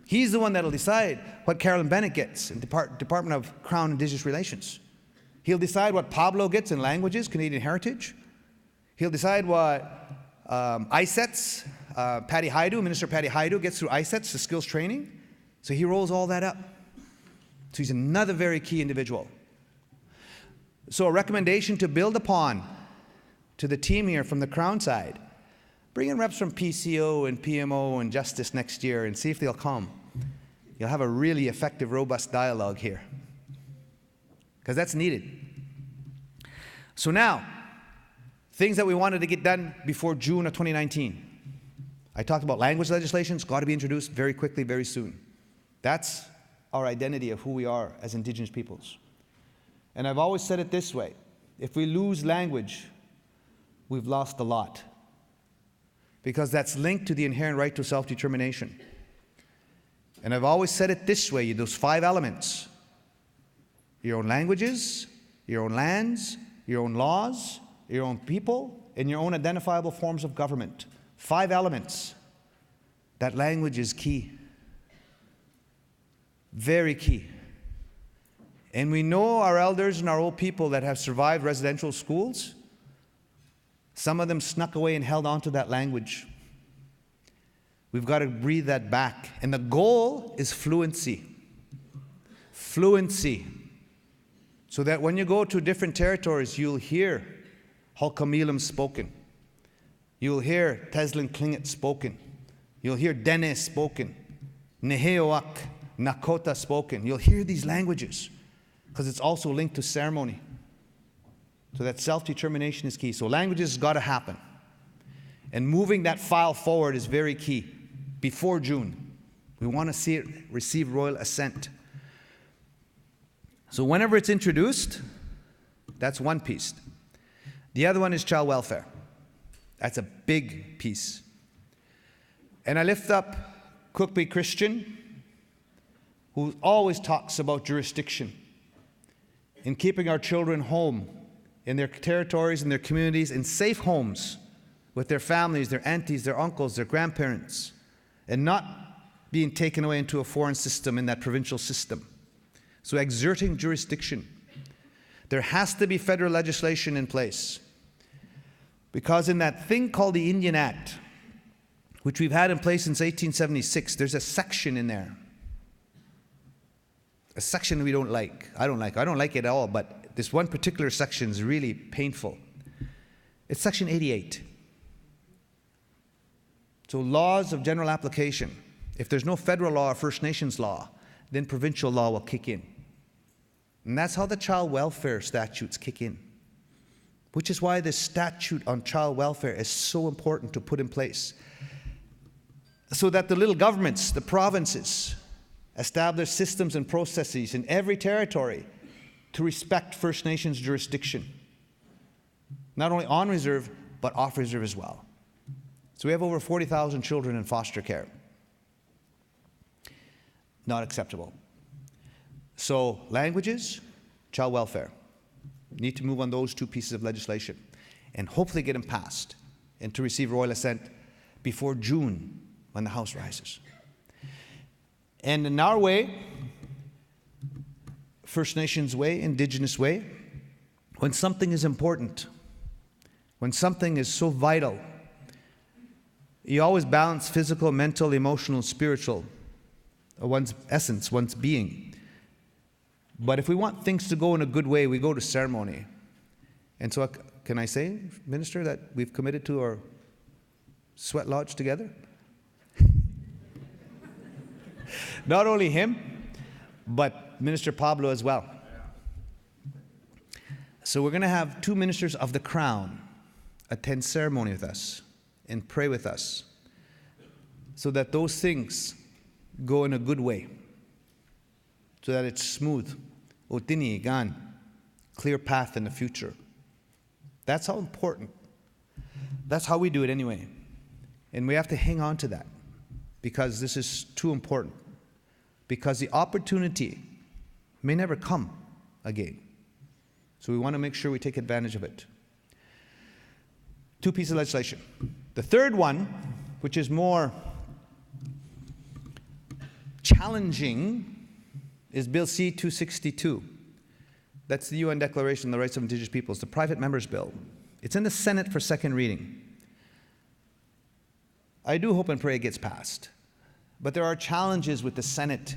He's the one that will decide what Carolyn Bennett gets in the Department of Crown Indigenous Relations. He'll decide what Pablo gets in languages, Canadian heritage. He'll decide what ISETS, Minister Patty Haidu gets through ISETS, the skills training. So he rolls all that up. So he's another very key individual. So a recommendation to build upon to the team here from the Crown side. Bring in reps from PCO and PMO and Justice next year and see if they'll come. You'll have a really effective, robust dialogue here, because that's needed. So now, things that we wanted to get done before June of 2019. I talked about language legislation. It's got to be introduced very quickly, very soon. That's our identity of who we are as Indigenous peoples. And I've always said it this way: if we lose language, we've lost a lot, because that's linked to the inherent right to self-determination. And I've always said it this way: those 5 elements, your own languages, your own lands, your own laws, your own people, and your own identifiable forms of government. 5 elements. That language is key. Very key. And we know our elders and our old people that have survived residential schools, some of them snuck away and held on to that language. We've got to breathe that back. And the goal is fluency. Fluency. So that when you go to different territories, you'll hear Hulkamilam spoken. You'll hear Teslin Klingit spoken. You'll hear Dene spoken. Neheoak, Nakota spoken. You'll hear these languages, because it's also linked to ceremony. So that self-determination is key. So languages has got to happen. And moving that file forward is very key. Before June, we want to see it receive royal assent. So whenever it's introduced, that's one piece. The other one is child welfare. That's a big piece. And I lift up Cookby Christian, who always talks about jurisdiction in keeping our children home in their territories, in their communities, in safe homes with their families, their aunties, their uncles, their grandparents, and not being taken away into a foreign system in that provincial system. So exerting jurisdiction. There has to be federal legislation in place, because in that thing called the Indian Act, which we've had in place since 1876, there's a section in there. A section we don't like. I don't like it at all, but this one particular section is really painful. It's section 88. So laws of general application. If there's no federal law or First Nations law, then provincial law will kick in. And that's how the child welfare statutes kick in. Which is why this statute on child welfare is so important to put in place. So that the little governments, the provinces, establish systems and processes in every territory to respect First Nations jurisdiction. Not only on reserve, but off reserve as well. So we have over 40,000 children in foster care. Not acceptable. So languages, child welfare. Need to move on those two pieces of legislation and hopefully get them passed and to receive royal assent before June when the House rises. And in our way, First Nations way, Indigenous way, when something is important, when something is so vital, you always balance physical, mental, emotional, spiritual, one's essence, one's being. But if we want things to go in a good way, we go to ceremony. And so can I say, Minister, that we've committed to our sweat lodge together? Not only him, but Minister Pablo as well. So we're going to have 2 ministers of the Crown attend ceremony with us and pray with us so that those things go in a good way, so that it's smooth, otini, gan, clear path in the future. That's how important. That's how we do it anyway. And we have to hang on to that because this is too important. Because the opportunity may never come again. So we want to make sure we take advantage of it. 2 pieces of legislation. The third one, which is more challenging, is Bill C-262. That's the UN Declaration on the Rights of Indigenous Peoples, the private members bill. It's in the Senate for second reading. I do hope and pray it gets passed. But there are challenges with the Senate.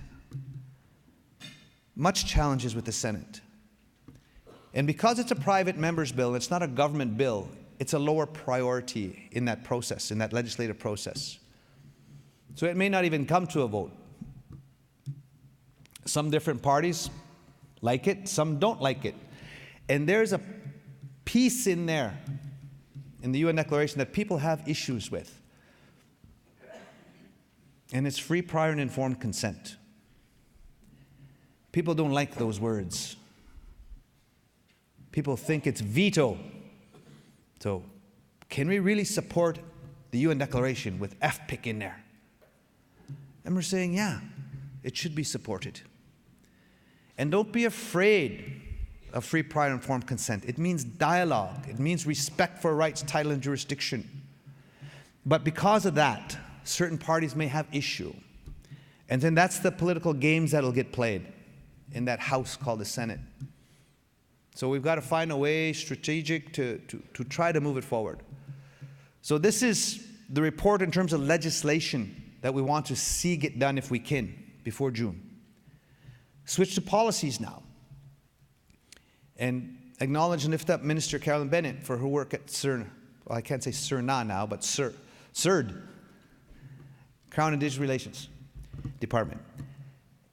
Much challenges with the Senate. And because it's a private members bill, it's not a government bill, it's a lower priority in that process, in that legislative process. So it may not even come to a vote. Some different parties like it, some don't like it. And there's a piece in there, in the UN Declaration, that people have issues with. And it's free, prior, and informed consent. People don't like those words. People think it's veto. So, can we really support the UN Declaration with FPIC in there? And we're saying, yeah, it should be supported. And don't be afraid of free, prior, and informed consent. It means dialogue. It means respect for rights, title, and jurisdiction. But because of that, certain parties may have issue. And then that's the political games that'll get played in that house called the Senate. So we've got to find a way strategic to try to move it forward. So this is the report in terms of legislation that we want to see get done if we can before June. Switch to policies now. And acknowledge and lift up Minister Carolyn Bennett for her work at CERN. Well, I can't say CERNA now, but CERD. Crown Indigenous Relations Department.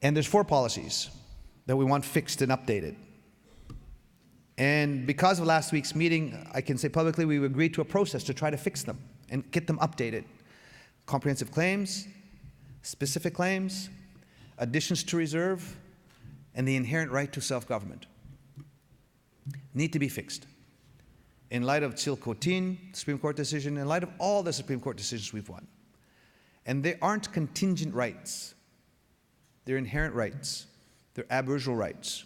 And there's 4 policies that we want fixed and updated. And because of last week's meeting, I can say publicly we agreed to a process to try to fix them and get them updated. Comprehensive claims, specific claims, additions to reserve, and the inherent right to self-government need to be fixed. In light of Tsilkotin, Supreme Court decision, in light of all the Supreme Court decisions we've won. And they aren't contingent rights. They're inherent rights. They're aboriginal rights.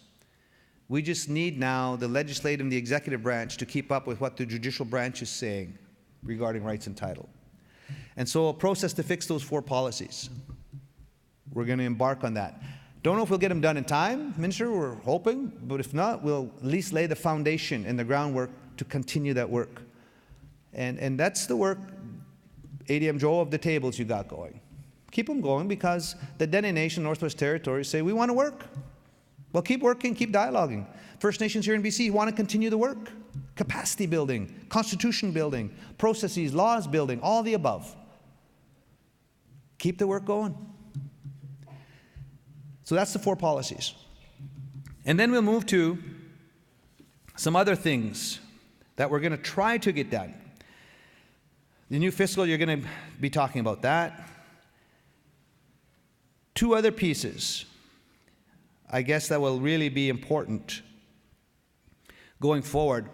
We just need now the legislative and the executive branch to keep up with what the judicial branch is saying regarding rights and title. And so a process to fix those 4 policies. We're going to embark on that. Don't know if we'll get them done in time, Minister, we're hoping, but if not, we'll at least lay the foundation and the groundwork to continue that work. And that's the work, ADM Joe, of the tables you got going. Keep them going because the Dene Nation, Northwest Territories say, we want to work. Well, keep working, keep dialoguing. First Nations here in BC want to continue the work. Capacity building, constitution building, processes, laws building, all the above. Keep the work going. So that's the 4 policies. And then we'll move to some other things that we're going to try to get done. The new fiscal, you're going to be talking about that. 2 other pieces, I guess, that will really be important going forward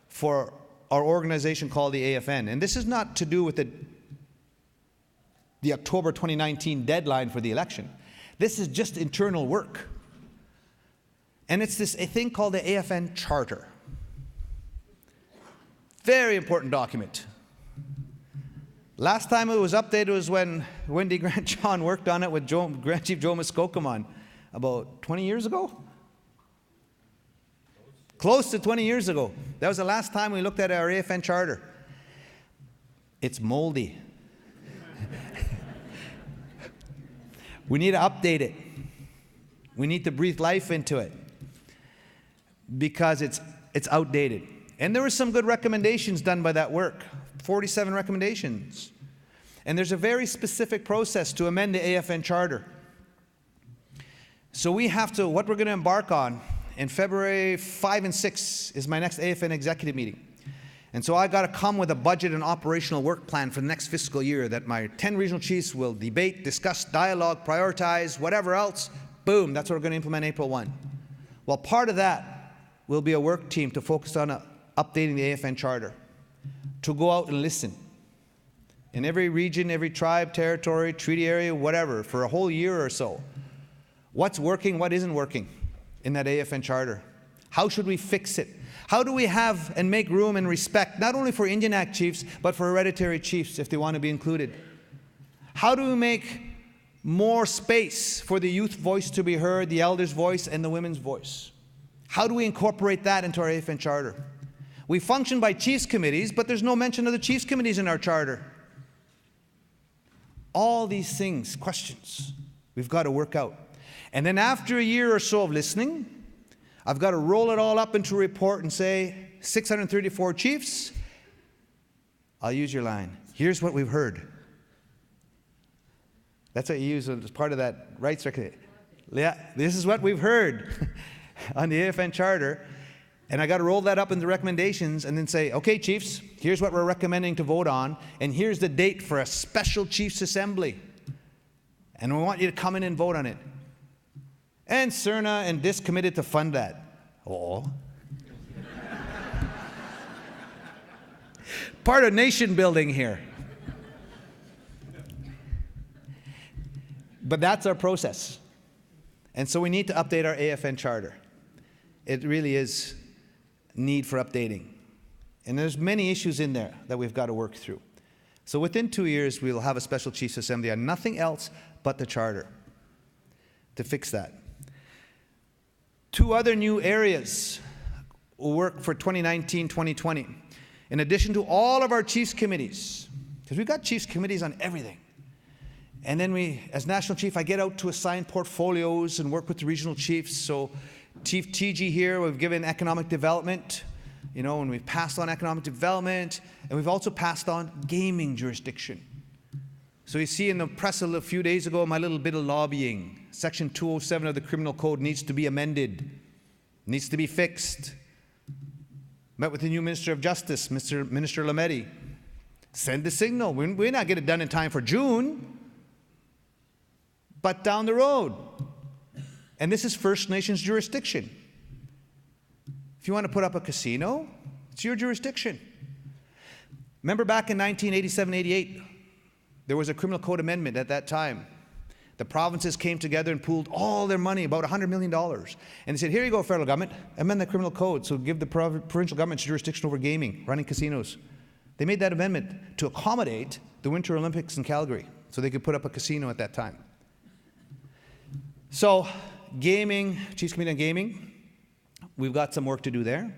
for our organization called the AFN. And this is not to do with the October 2019 deadline for the election. This is just internal work. And it's a thing called the AFN Charter. Very important document. Last time it was updated was when Wendy Grant John worked on it with Grand Chief Joe Muskokamon about 20 years ago? Close to 20 years ago. That was the last time we looked at our AFN charter. It's moldy. We need to update it. We need to breathe life into it because it's outdated. And there were some good recommendations done by that work, 47 recommendations. And there's a very specific process to amend the AFN charter. So we have to, what we're going to embark on in February 5 and 6 is my next AFN executive meeting. And so I got to come with a budget and operational work plan for the next fiscal year that my 10 regional chiefs will debate, discuss, dialogue, prioritize, whatever else. Boom, that's what we're going to implement April 1. Well, part of that will be a work team to focus on updating the AFN charter, to go out and listen. In every region, every tribe, territory, treaty area, whatever, for a whole year or so. What's working, what isn't working in that AFN charter? How should we fix it? How do we have and make room and respect, not only for Indian Act chiefs, but for hereditary chiefs if they want to be included? How do we make more space for the youth voice to be heard, the elders' voice, and the women's voice? How do we incorporate that into our AFN charter? We function by chiefs committees, but there's no mention of the chiefs committees in our charter. All these things, questions, we've got to work out. And then after a year or so of listening, I've got to roll it all up into a report and say, 634 chiefs, I'll use your line. Here's what we've heard. That's what you use as part of that rights record. Yeah, this is what we've heard on the AFN charter. And I got to roll that up into recommendations and then say, okay, chiefs, here's what we're recommending to vote on, and here's the date for a special chiefs assembly. And we want you to come in and vote on it. And CERNA and DIS committed to fund that. Oh. Part of nation building here. But that's our process. And so we need to update our AFN charter. It really is need for updating. And there's many issues in there that we've got to work through. So within 2 years, we'll have a special chiefs assembly on nothing else but the charter to fix that. 2 other new areas will work for 2019-2020. In addition to all of our chiefs committees, because we've got chiefs committees on everything. And then we, as national chief, I get out to assign portfolios and work with the regional chiefs. So Chief TG here, we've given economic development, and we've passed on economic development, and we've also passed on gaming jurisdiction. So you see in the press a few days ago, my little bit of lobbying. Section 207 of the Criminal Code needs to be amended, needs to be fixed. Met with the new Minister of Justice, Minister Lametti. Send the signal. We may not get it done in time for June, but down the road. And this is First Nations jurisdiction. If you want to put up a casino, it's your jurisdiction. Remember back in 1987-88, there was a criminal code amendment at that time. The provinces came together and pooled all their money, about $100 million. And they said, here you go, federal government, amend the criminal code, so give the provincial government's jurisdiction over gaming, running casinos. They made that amendment to accommodate the Winter Olympics in Calgary, so they could put up a casino at that time. So, gaming, Chiefs Committee on Gaming, we've got some work to do there.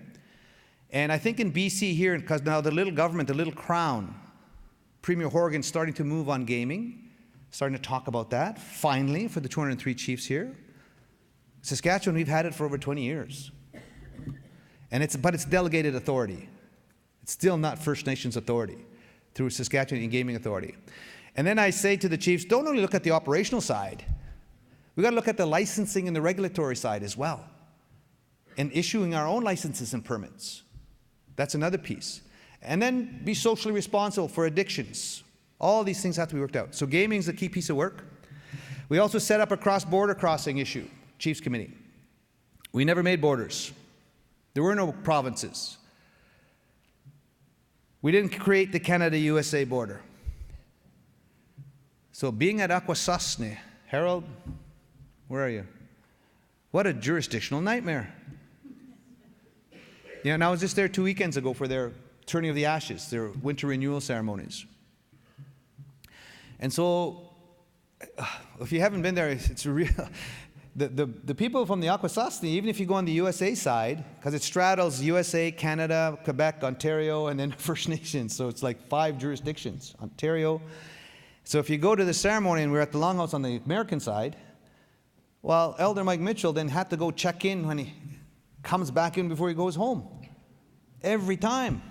And I think in BC here, because now the little government, the little crown, Premier Horgan's starting to move on gaming, starting to talk about that, finally, for the 203 chiefs here. Saskatchewan, we've had it for over 20 years. But it's delegated authority. It's still not First Nations authority through Saskatchewan Indian Gaming Authority. And then I say to the chiefs, don't only look at the operational side, we've got to look at the licensing and the regulatory side as well, and issuing our own licenses and permits. That's another piece. And then be socially responsible for addictions. All these things have to be worked out. So gaming is a key piece of work. We also set up a cross-border crossing issue, Chiefs Committee. We never made borders. There were no provinces. We didn't create the Canada-USA border. So being at Akwesasne, Harold, where are you? What a jurisdictional nightmare. And I was just there 2 weekends ago for their turning of the ashes, their winter renewal ceremonies. And so, if you haven't been there, it's a real... The people from the Akwesasne, even if you go on the USA side, because it straddles USA, Canada, Quebec, Ontario, and then First Nations, so it's like 5 jurisdictions, Ontario. So if you go to the ceremony, and we're at the Longhouse on the American side, well, Elder Mike Mitchell then had to go check in when he comes back in before he goes home. Every time.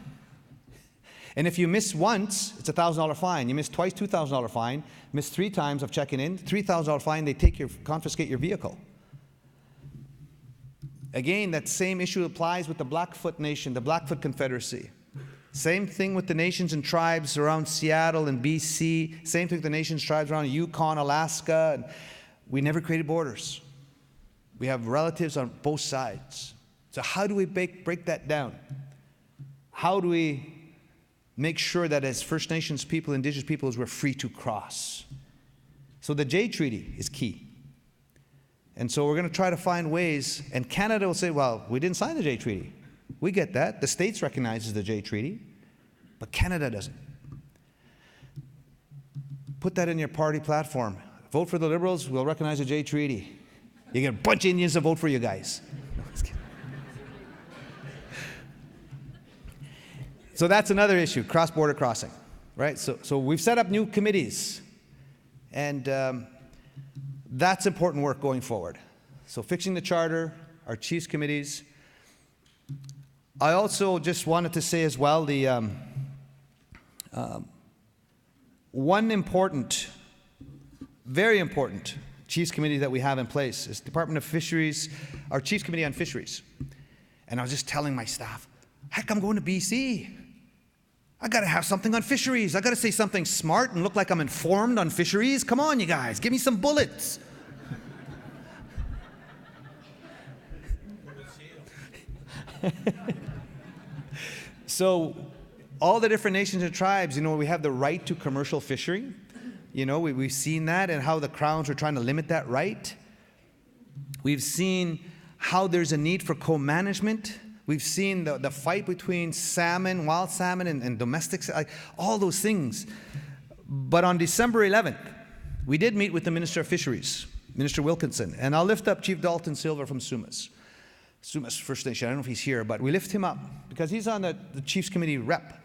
And if you miss once, it's a $1,000 fine. You miss twice, $2,000 fine. Miss 3 times of checking in, $3,000 fine. They confiscate your vehicle. Again, that same issue applies with the Blackfoot Nation, the Blackfoot Confederacy. Same thing with the nations and tribes around Seattle and BC. Same thing with the nations and tribes around Yukon, Alaska. We never created borders. We have relatives on both sides. So how do we break that down? How do we make sure that as First Nations people, Indigenous peoples, we're free to cross? So the Jay Treaty is key. And so we're going to try to find ways, and Canada will say, well, we didn't sign the Jay Treaty. We get that. The States recognizes the Jay Treaty, but Canada doesn't. Put that in your party platform. Vote for the Liberals, we'll recognize the Jay Treaty. You get a bunch of Indians to vote for you guys. No, just kidding. So that's another issue, cross-border crossing, right? So we've set up new committees, and that's important work going forward. So fixing the charter, our chiefs committees. I also just wanted to say as well, the one important, very important chiefs committee that we have in place is Department of Fisheries, our chiefs committee on fisheries. And I was just telling my staff, heck, I'm going to BC. I got to have something on fisheries. I got to say something smart and look like I'm informed on fisheries. Come on, you guys, give me some bullets. So all the different nations and tribes, we have the right to commercial fishing. We've seen that and how the crowns are trying to limit that right. We've seen how there's a need for co-management. We've seen the fight between salmon, wild salmon, and domestic, all those things. But on December 11th, we did meet with the Minister of Fisheries, Minister Wilkinson, and I'll lift up Chief Dalton Silver from Sumas First Nation. I don't know if he's here, but we lift him up because he's on the Chiefs Committee rep.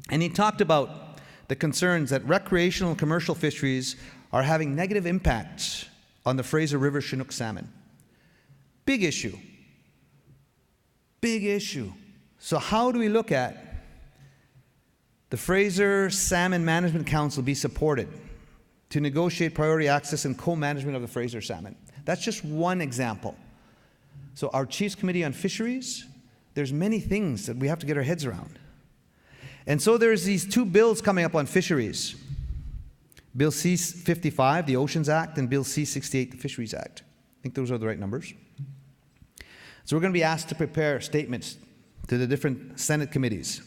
And he talked about the concerns that recreational and commercial fisheries are having negative impacts on the Fraser River Chinook salmon. Big issue. Big issue. So how do we look at the Fraser Salmon Management Council be supported to negotiate priority access and co-management of the Fraser salmon? That's just one example. So our Chiefs Committee on Fisheries, there's many things that we have to get our heads around. And so there's these 2 bills coming up on fisheries. Bill C-55, the Oceans Act, and Bill C-68, the Fisheries Act. I think those are the right numbers. So we're going to be asked to prepare statements to the different Senate committees.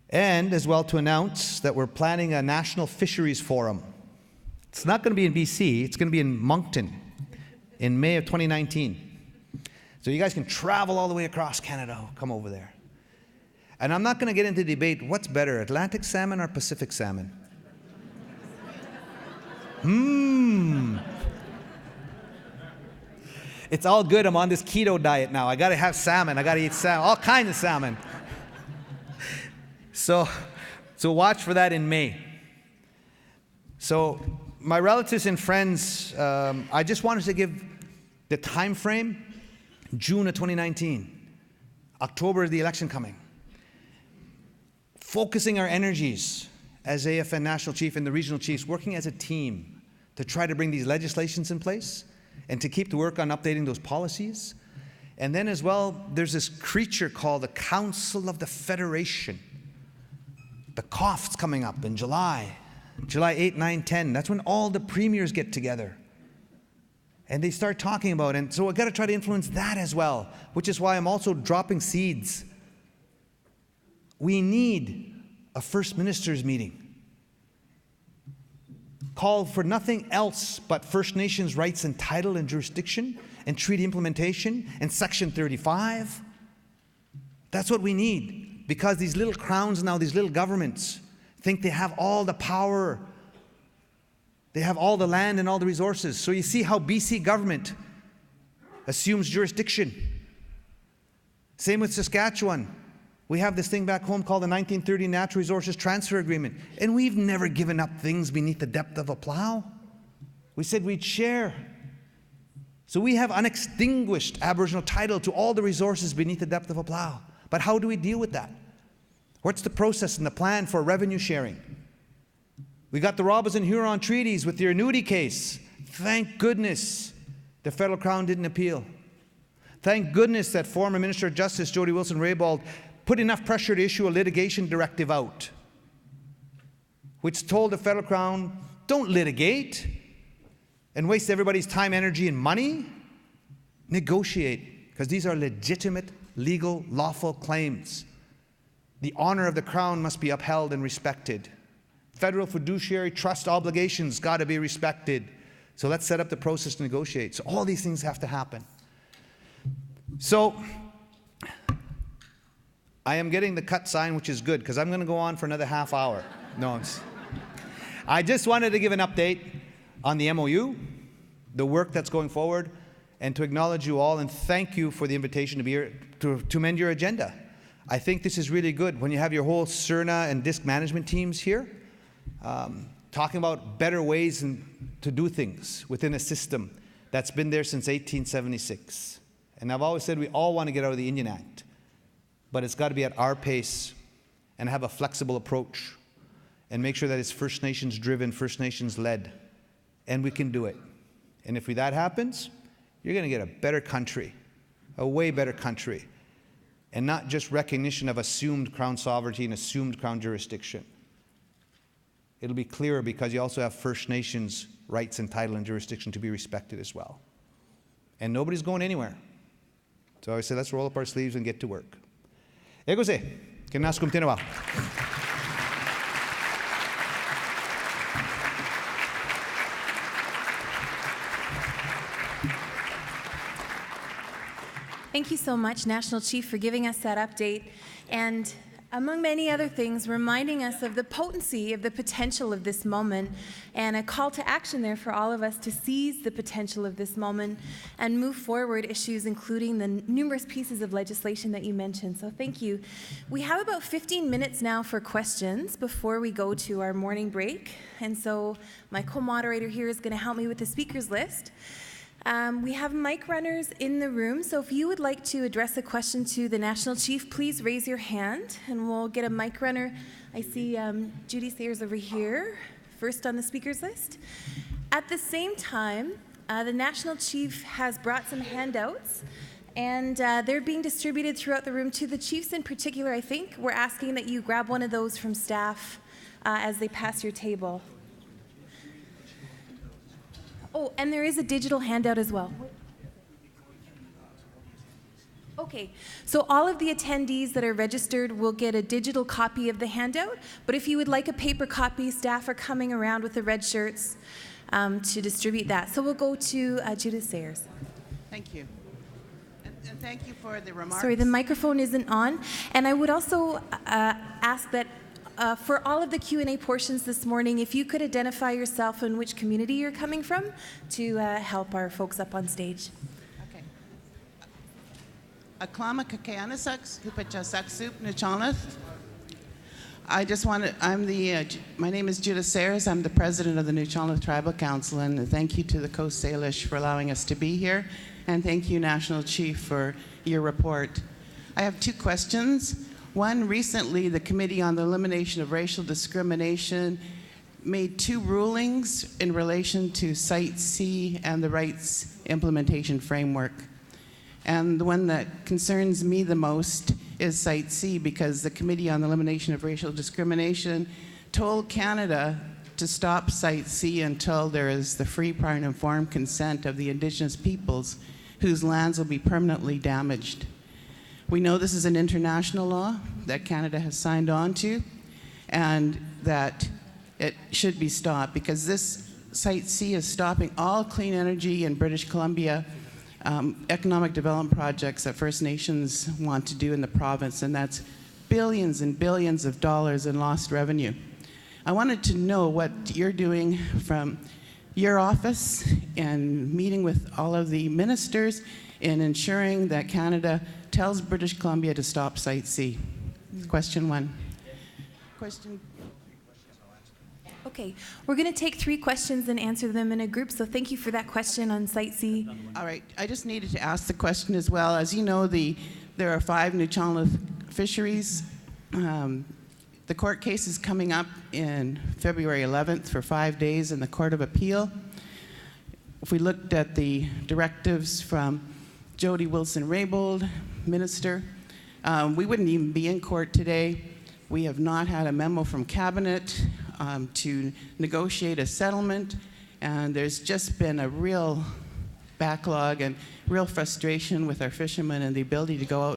And as well to announce that we're planning a National Fisheries Forum. It's not going to be in BC, it's going to be in Moncton in May of 2019. So you guys can travel all the way across Canada, come over there. And I'm not going to get into debate, what's better, Atlantic salmon or Pacific salmon? It's all good, I'm on this keto diet now. I got to have salmon, I got to eat salmon, all kinds of salmon. So watch for that in May. So my relatives and friends, I just wanted to give the time frame, June of 2019. October is the election coming. Focusing our energies as AFN National Chief and the Regional Chiefs, working as a team to try to bring these legislations in place and to keep the work on updating those policies. And then as well, there's this creature called the Council of the Federation. The COF's coming up in July 8, 9, 10. That's when all the premiers get together. And they start talking about it. And so I've got to try to influence that as well, which is why I'm also dropping seeds. We need a First Minister's meeting. Call for nothing else but First Nations rights and title and jurisdiction and treaty implementation and Section 35. That's what we need. because these little crowns now, these little governments, think they have all the power. They have all the land and all the resources. So you see how BC government assumes jurisdiction. Same with Saskatchewan. We have this thing back home called the 1930 Natural Resources Transfer Agreement, and we've never given up things beneath the depth of a plow. We said we'd share. So we have unextinguished Aboriginal title to all the resources beneath the depth of a plow. But how do we deal with that? What's the process and the plan for revenue sharing? We got the Robinson-Huron treaties with the annuity case. Thank goodness the federal crown didn't appeal. Thank goodness that former Minister of Justice Jody Wilson-Raybould put enough pressure to issue a litigation directive out, which told the federal crown, don't litigate and waste everybody's time, energy, and money. Negotiate, because these are legitimate, legal, lawful claims. The honor of the crown must be upheld and respected. Federal fiduciary trust obligations got to be respected. So let's set up the process to negotiate. So all these things have to happen. So I am getting the cut sign, which is good, because I'm going to go on for another half hour. No, I just wanted to give an update on the MOU, the work that's going forward, and to acknowledge you all and thank you for the invitation to be here to amend your agenda. I think this is really good when you have your whole CERNA and DISC management teams here talking about better ways to do things within a system that's been there since 1876. And I've always said we all want to get out of the Indian Act, but it's got to be at our pace and have a flexible approach and make sure that it's First Nations driven, First Nations led, and we can do it. And if that happens, you're going to get a better country, a way better country, and not just recognition of assumed crown sovereignty and assumed crown jurisdiction. It'll be clearer because you also have First Nations rights and title and jurisdiction to be respected as well. And nobody's going anywhere. So I say, let's roll up our sleeves and get to work. Egose, que nas continua. Thank you so much, National Chief, for giving us that update and, among many other things, reminding us of the potency of the potential of this moment and a call to action there for all of us to seize the potential of this moment and move forward issues, including the numerous pieces of legislation that you mentioned. So thank you. We have about 15 minutes now for questions before we go to our morning break. And so my co-moderator here is going to help me with the speakers list. We have mic runners in the room, so if you would like to address a question to the National Chief, please raise your hand and we'll get a mic runner. I see Judy Sayers over here, first on the speakers list. At the same time, the National Chief has brought some handouts and they're being distributed throughout the room to the chiefs in particular, I think. We're asking that you grab one of those from staff as they pass your table. Oh, and there is a digital handout as well. Okay, so all of the attendees that are registered will get a digital copy of the handout, but if you would like a paper copy, staff are coming around with the red shirts to distribute that. So we'll go to Judith Sayers. Thank you. And thank you for the remarks. Sorry, the microphone isn't on. And I would also ask that for all of the Q&A portions this morning, if you could identify yourself and which community you're coming from to help our folks up on stage. Okay. Aklama Kakayanasaks, Hupachasaksup, Nuchanath. I just want to, my name is Judith Sayers. I'm the president of the Nuchanath Tribal Council, and thank you to the Coast Salish for allowing us to be here. And thank you, National Chief, for your report. I have two questions. One, recently, the Committee on the Elimination of Racial Discrimination made two rulings in relation to Site C and the Rights Implementation Framework. And the one that concerns me the most is Site C, because the Committee on the Elimination of Racial Discrimination told Canada to stop Site C until there is the free, prior, and informed consent of the Indigenous peoples whose lands will be permanently damaged. We know this is an international law that Canada has signed on to, and that it should be stopped, because this Site C is stopping all clean energy in British Columbia economic development projects that First Nations want to do in the province, and that's billions and billions of dollars in lost revenue. I wanted to know what you're doing from your office and meeting with all of the ministers in ensuring that Canada tells British Columbia to stop Site C. Question one. Question. Okay, we're going to take 3 questions and answer them in a group, so thank you for that question on Site C. All right, I just needed to ask the question as well. As you know, there are 5 Newchonlith fisheries. The court case is coming up in February 11th for 5 days in the Court of Appeal. If we looked at the directives from Jody Wilson-Raybould, Minister, we wouldn't even be in court today. We have not had a memo from Cabinet to negotiate a settlement, and there's just been a real backlog and real frustration with our fishermen and the ability to go out